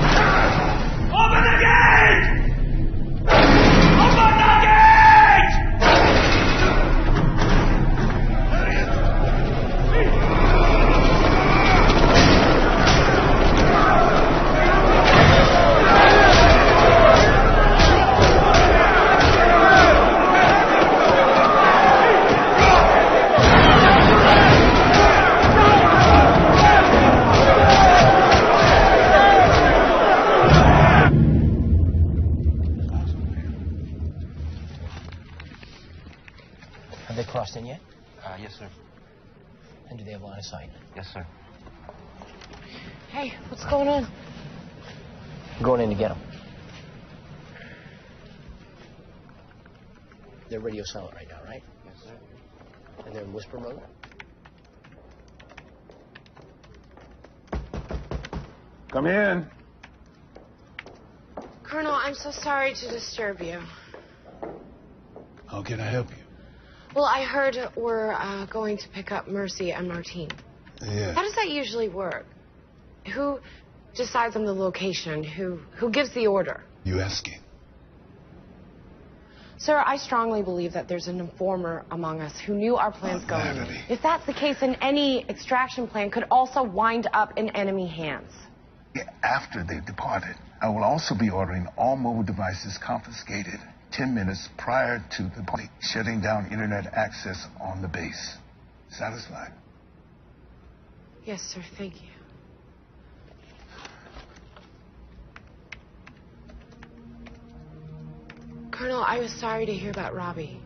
Open the gate! Open the gate! crossed in yet? Yes, sir. And do they have line of sight? Yes, sir. Hey, what's going on? I'm going in to get them. They're radio silent right now, right? Yes, sir. And they're in whisper mode? Come in. Colonel, I'm so sorry to disturb you. How can I help you? Well, I heard we're going to pick up Mercy and Martine. Yeah. How does that usually work? Who decides on the location? Who gives the order? You asking? Sir, I strongly believe that there's an informer among us who knew our plans going in. If that's the case, then any extraction plan could also wind up in enemy hands. After they've departed, I will also be ordering all mobile devices confiscated 10 minutes prior to the party shutting down internet access on the base. Satisfied? Yes, sir. Thank you. Colonel, I was sorry to hear about Robbie.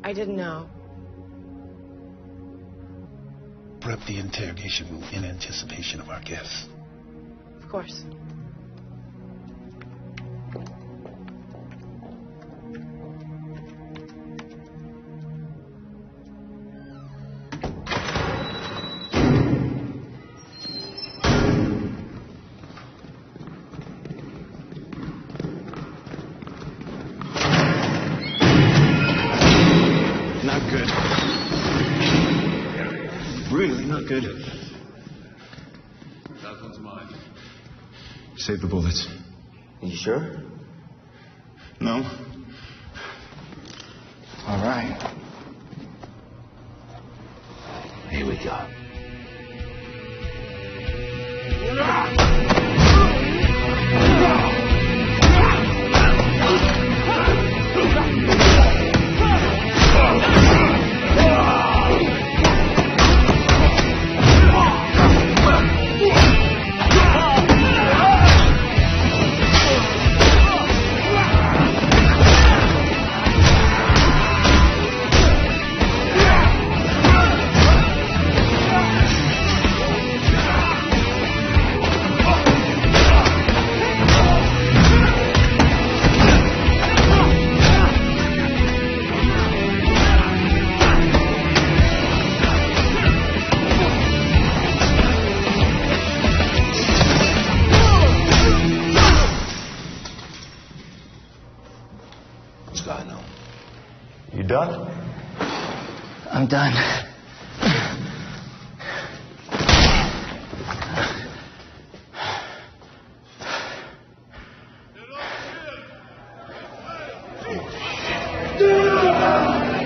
I didn't know. Prep the interrogation room in anticipation of our guests. Of course. Not good. Really not good. That one's mine. Save the bullets. You sure? No? All right. Here we go. You done? I'm done.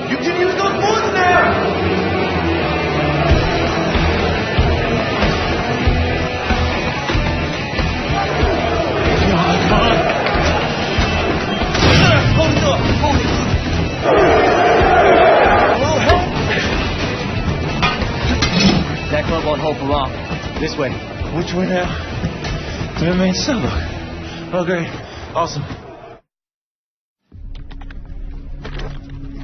You can use those bullets now! That club won't hold for long. This way. Which way now? To the main cellar. Okay, awesome.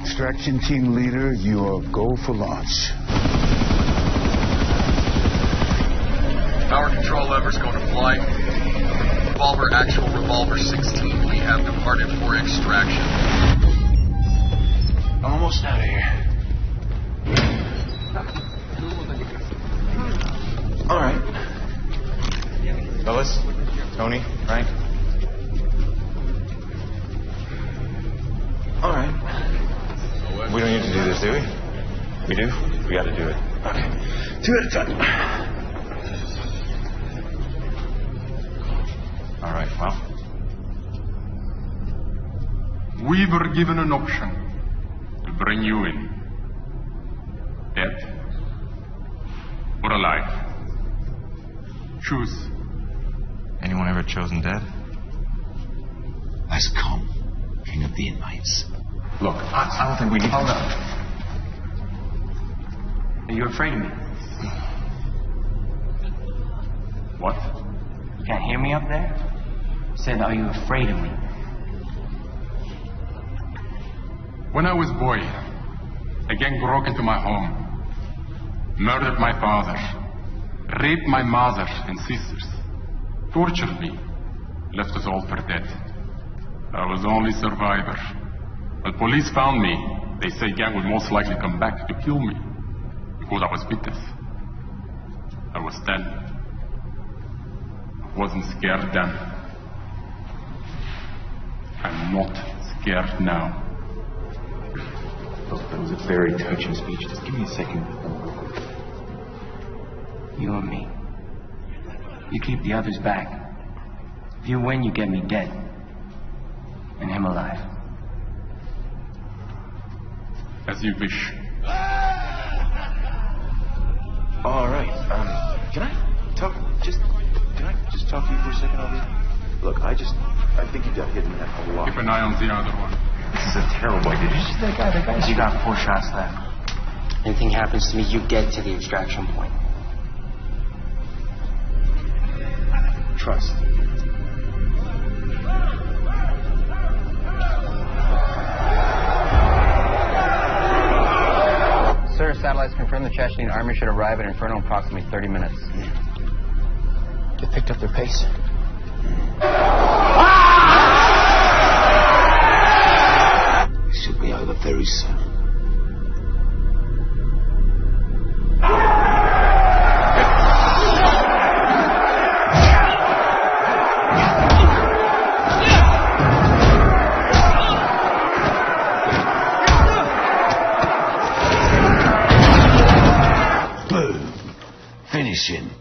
Extraction team leader, you are go for launch. Power control lever's going to fly. Revolver actual revolver 16. We have departed for extraction. I'm almost out of here. All right. Fellas, Tony, Frank. All right. We don't need to do this, do we? We do? We got to do it. Okay. 2 at a time. All right, well. We were given an option to bring you in. Dead or alive. Choose. Anyone ever chosen dead? Let's come, king of the inmates. Look, I don't think we need... Hold on. Are you afraid of me? What? You can't hear me up there? I said, are you afraid of me? When I was a boy, a gang broke into my home, murdered my father, raped my mother and sisters, tortured me, left us all for dead. I was the only survivor. When police found me, they said gang would most likely come back to kill me because I was witness. I was 10. I wasn't scared then. I'm not scared now. Look, that was a very touching speech. Just give me a second. You and me. You keep the others back. If you win, you get me dead. And him alive. As you wish. All right. Can I talk to you for a second over here? Look, I think you got hit in that a lot. Keep an eye on the other one. This is a terrible idea. Did you see that guy? The guy. You got 4 shots left. Anything happens to me, you get to the extraction point. Trust. Sir, satellites confirm the Chechen army should arrive at Inferno in approximately 30 minutes. They picked up their pace. It should be over very soon. Boom. Finish him.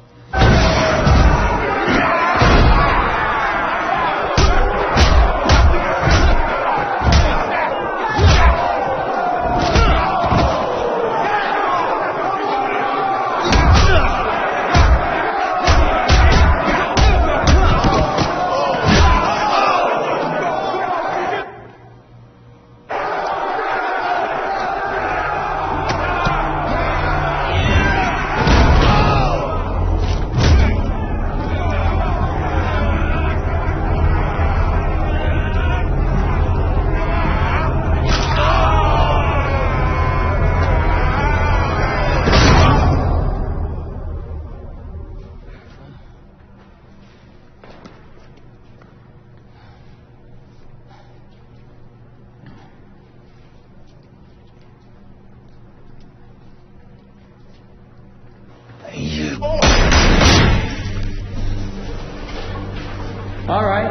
All right.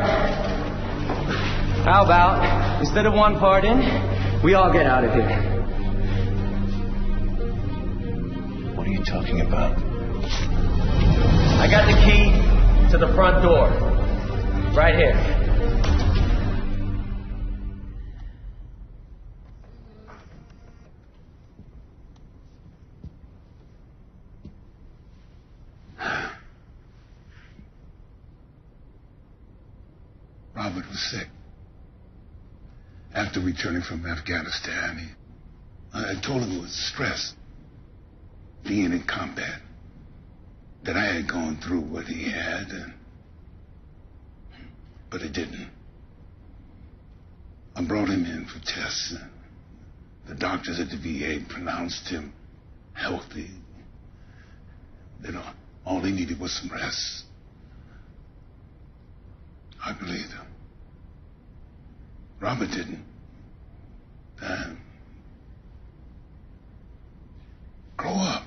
How about, instead of one part in, we all get out of here? What are you talking about? I got the key to the front door. Right here. Robert was sick. After returning from Afghanistan, I told him it was stress, being in combat, that I had gone through what he had, but it didn't. I brought him in for tests. The doctors at the VA pronounced him healthy. All he needed was some rest. I believed him. Robert didn't. Grow up.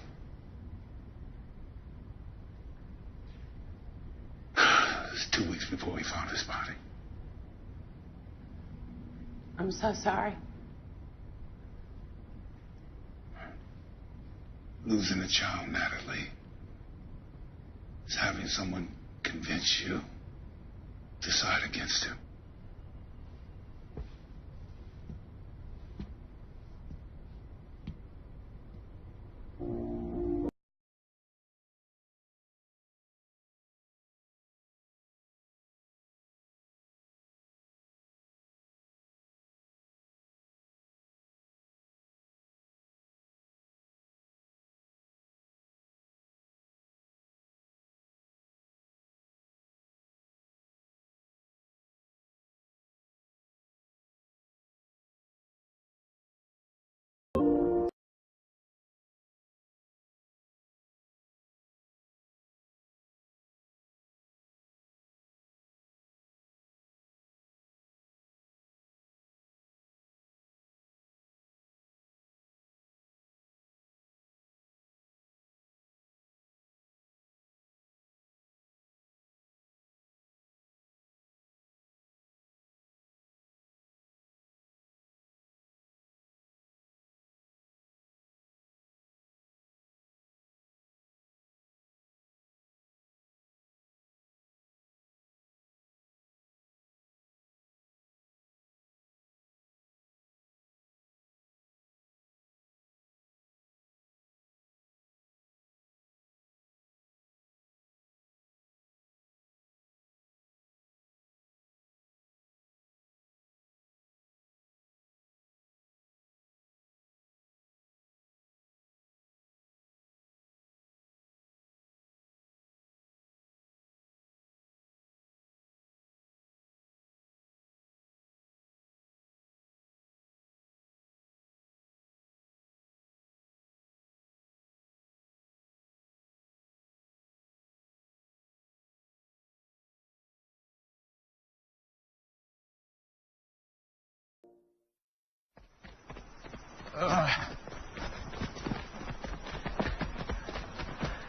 It was 2 weeks before we found his body. I'm so sorry. Losing a child, Natalie, is having someone convince you to side against him.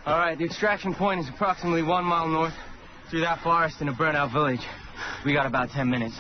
All right, the extraction point is approximately 1 mile north through that forest in a burnout village. We got about 10 minutes.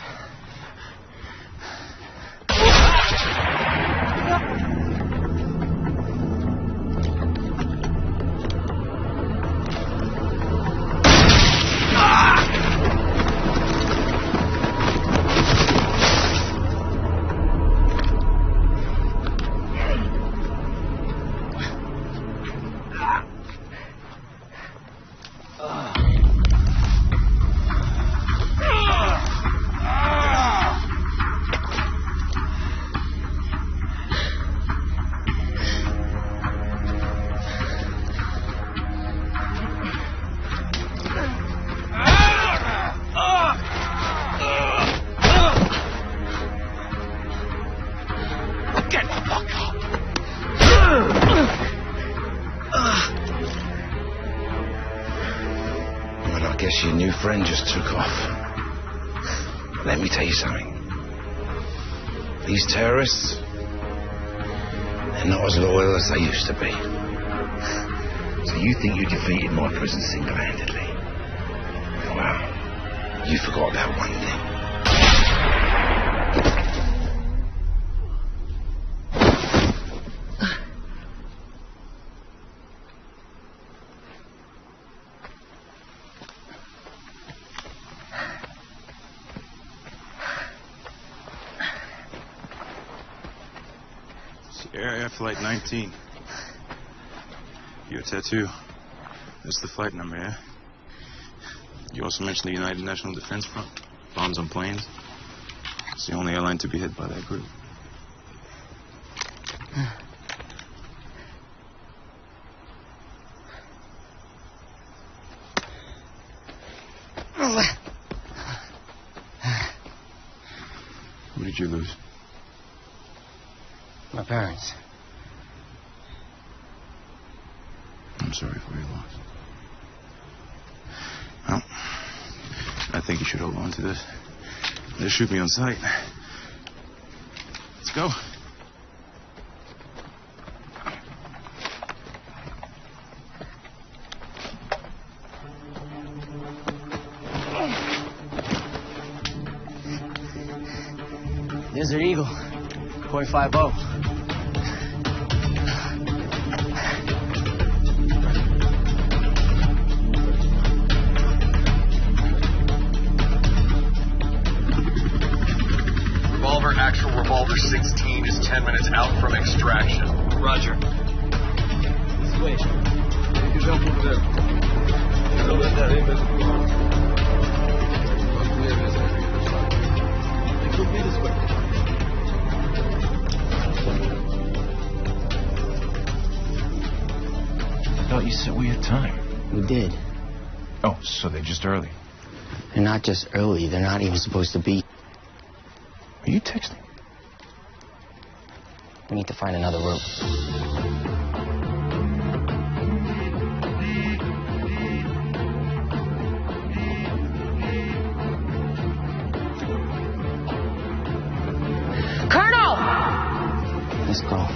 Your new friend just took off. Let me tell you something. These terrorists, they're not as loyal as they used to be. So you think you defeated my prison single-handedly? Well, you forgot about one thing. Area Flight 19. Your tattoo. That's the flight number, yeah? You also mentioned the United National Defense Front. Bombs on planes. It's the only airline to be hit by that group. Who did you lose? My parents. I'm sorry for your loss. Well, I think you should hold on to this. They'll shoot me on sight. Let's go. Desert Eagle, .50. Actual revolver 16 is 10 minutes out from extraction. Roger. Switch. You can jump over there. It could be this way. I thought you said we had time. We did. Oh, so they're just early. They're not just early. They're not even supposed to be. Are you texting? We need to find another route. Colonel! Let's go.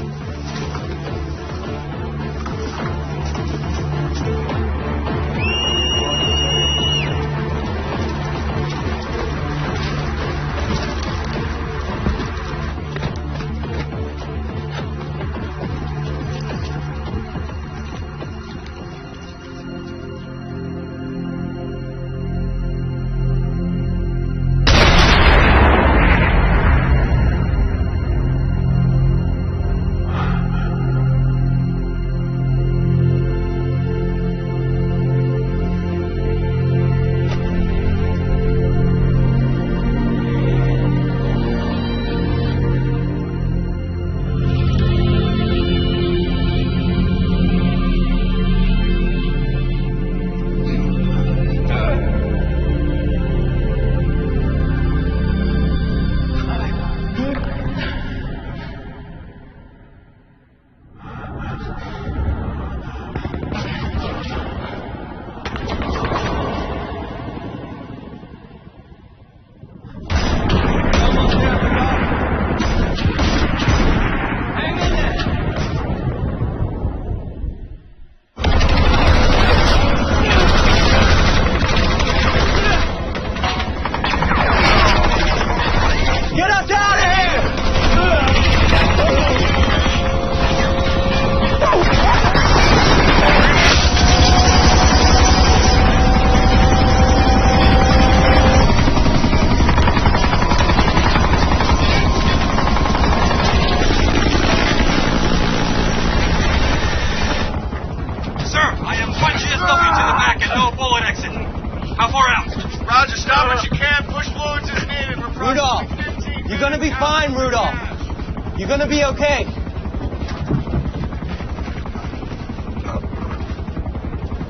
You're gonna be okay.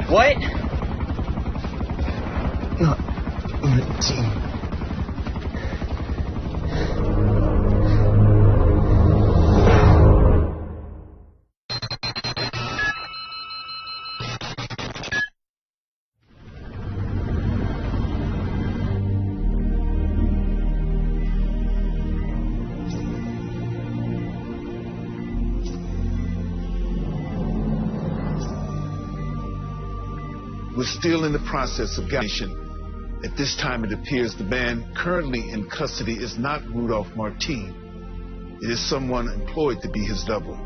What? Not Martine. We're still in the process of gathering. At this time, it appears the man currently in custody is not Rudolph Martine. It is someone employed to be his double.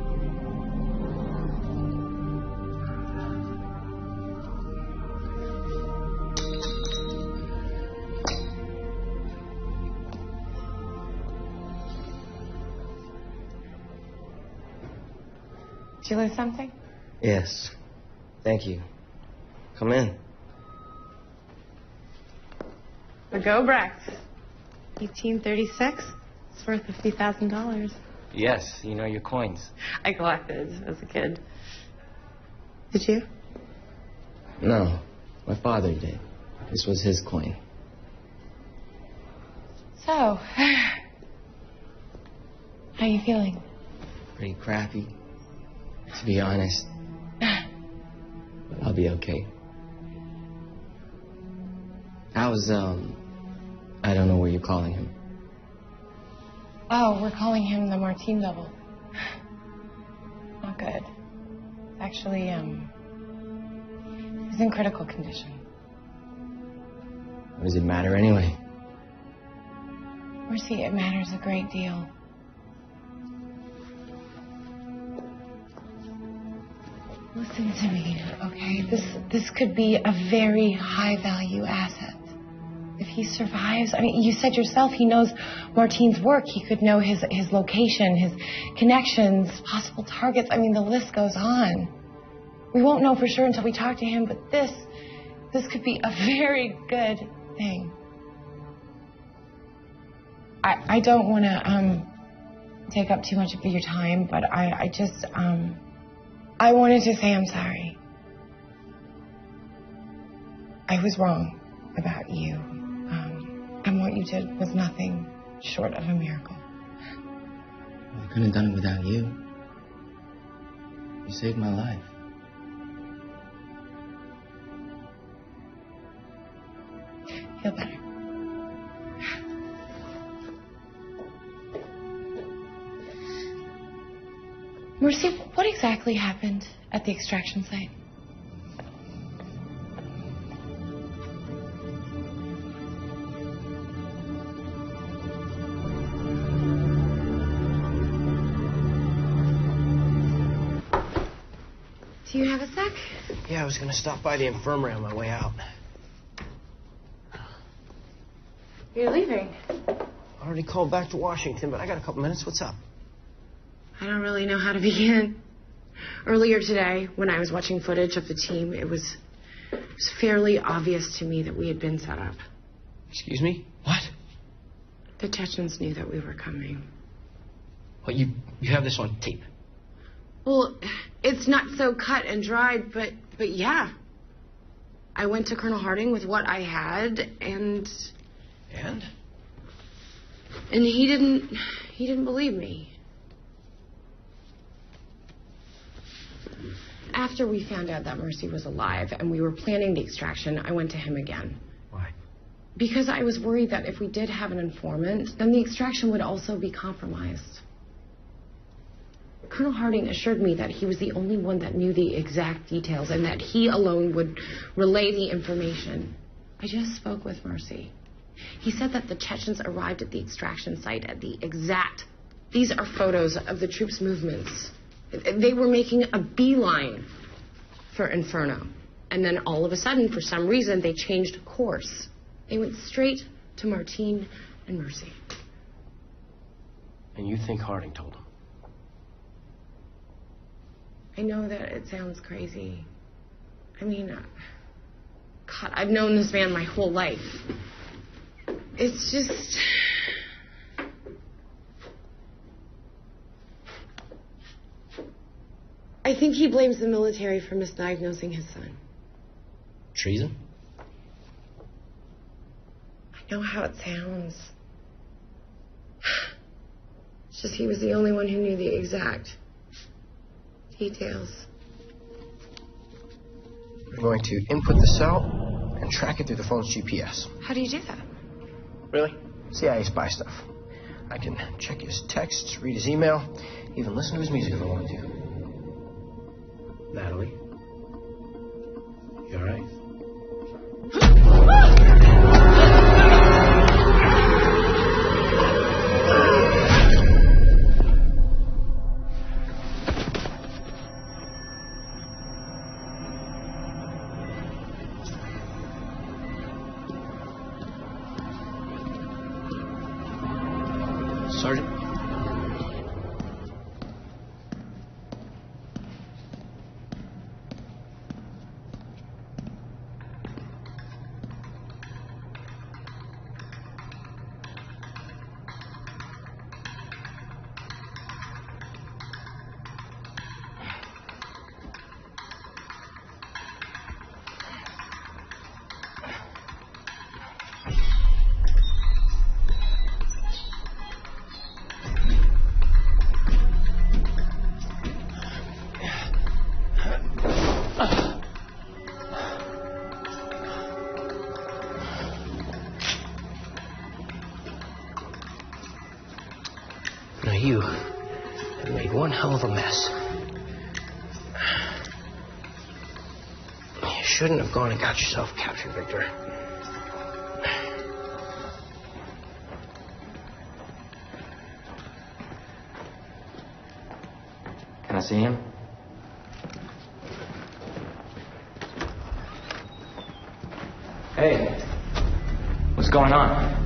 Did you lose something? Yes. Thank you. Come in. The Gobrex. 1836. It's worth $50,000. Yes, you know your coins. I collected as a kid. Did you? No, my father did. This was his coin. So, how you feeling? Pretty crappy, to be honest. But I'll be okay. How's, I don't know what you're calling him. Oh, we're calling him the Martine double. Not good. Actually, he's in critical condition. What does it matter anyway? Mercy, it matters a great deal. Listen to me, okay? This could be a very high-value asset. If he survives, I mean, you said yourself he knows Martine's work. He could know his location, his connections, possible targets. I mean, the list goes on. We won't know for sure until we talk to him, but this could be a very good thing. I don't want to take up too much of your time, but I just I wanted to say I'm sorry. I was wrong about you. And what you did was nothing short of a miracle. I couldn't have done it without you. You saved my life. Feel better. Mercy, what exactly happened at the extraction site? Do you have a sec? Yeah, I was gonna stop by the infirmary on my way out. You're leaving. I already called back to Washington, but I got a couple minutes. What's up? I don't really know how to begin. Earlier today, when I was watching footage of the team, it was fairly obvious to me that we had been set up. Excuse me? What? The Chechens knew that we were coming. Well, you have this on tape. Well, it's not so cut and dried, but yeah. I went to Colonel Harding with what I had, and he didn't believe me. After we found out that Mercy was alive and we were planning the extraction, I went to him again. Why? Because I was worried that if we did have an informant, then the extraction would also be compromised. Colonel Harding assured me that he was the only one that knew the exact details and that he alone would relay the information. I just spoke with Mercy. He said that the Chechens arrived at the extraction site at the exact... These are photos of the troops' movements. They were making a beeline for Inferno. And then all of a sudden, for some reason, they changed course. They went straight to Martine and Mercy. And you think Harding told him? I know that it sounds crazy. I mean, God, I've known this man my whole life. It's just... I think he blames the military for misdiagnosing his son. Treason? I know how it sounds. It's just he was the only one who knew the exact details. I'm going to input the cell and track it through the phone's GPS. How do you do that? Really? CIA spy stuff. I can check his texts, read his email, even listen to his music if I want to. Natalie? You alright? Sergeant? Now you have made one hell of a mess. You shouldn't have gone and got yourself captured, Victor. Can I see him? Hey, what's going on?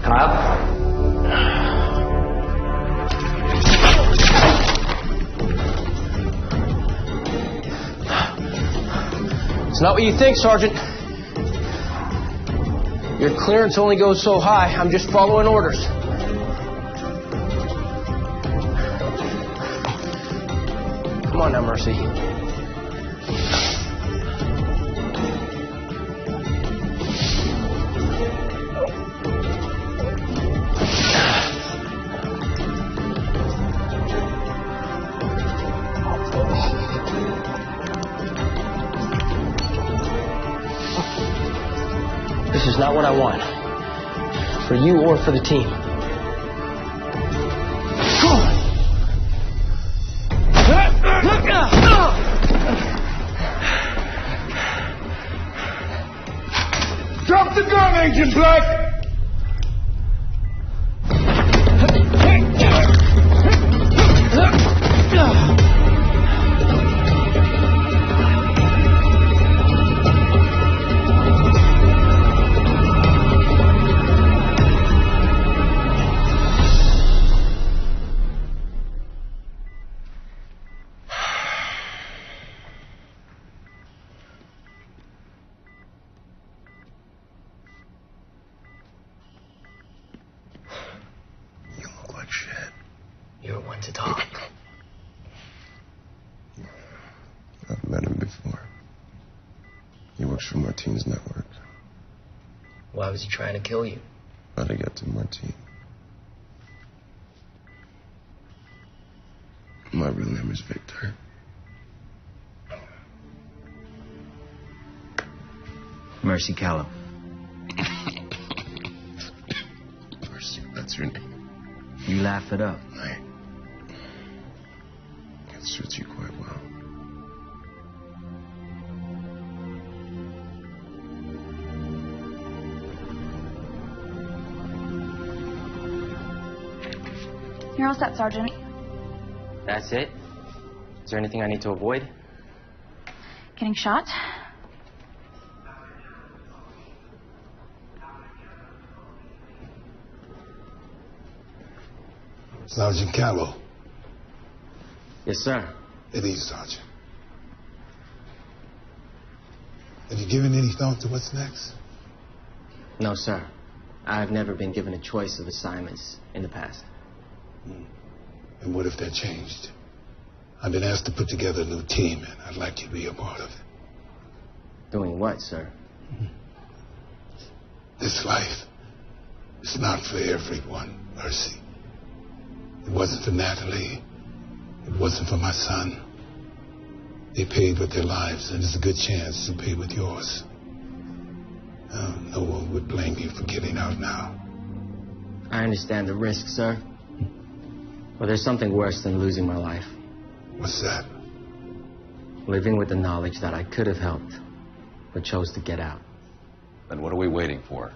Kyle? It's not what you think, Sergeant. Your clearance only goes so high. I'm just following orders. Come on now, Mercy. This is not what I want. For you or for the team. Drop the gun, Agent Black! You're one to talk. I've met him before. He works for Martine's network. Why was he trying to kill you? How'd I get to Martine? My real name is Victor. Mercy Callow. Mercy, that's your name. You laugh it up. It suits you quite well. You're all set, Sergeant. That's it? Is there anything I need to avoid? Getting shot? Sergeant Callow. Yes, sir. It is, Sergeant. Have you given any thought to what's next? No, sir. I've never been given a choice of assignments in the past. And what if that changed? I've been asked to put together a new team, and I'd like you to be a part of it. Doing what, sir? This life is not for everyone, Mercy. It wasn't for Natalie. It wasn't for my son. They paid with their lives, and there's a good chance to pay with yours. No one would blame you for getting out now. I understand the risk, sir. But there's something worse than losing my life. What's that? Living with the knowledge that I could have helped, but chose to get out. Then what are we waiting for?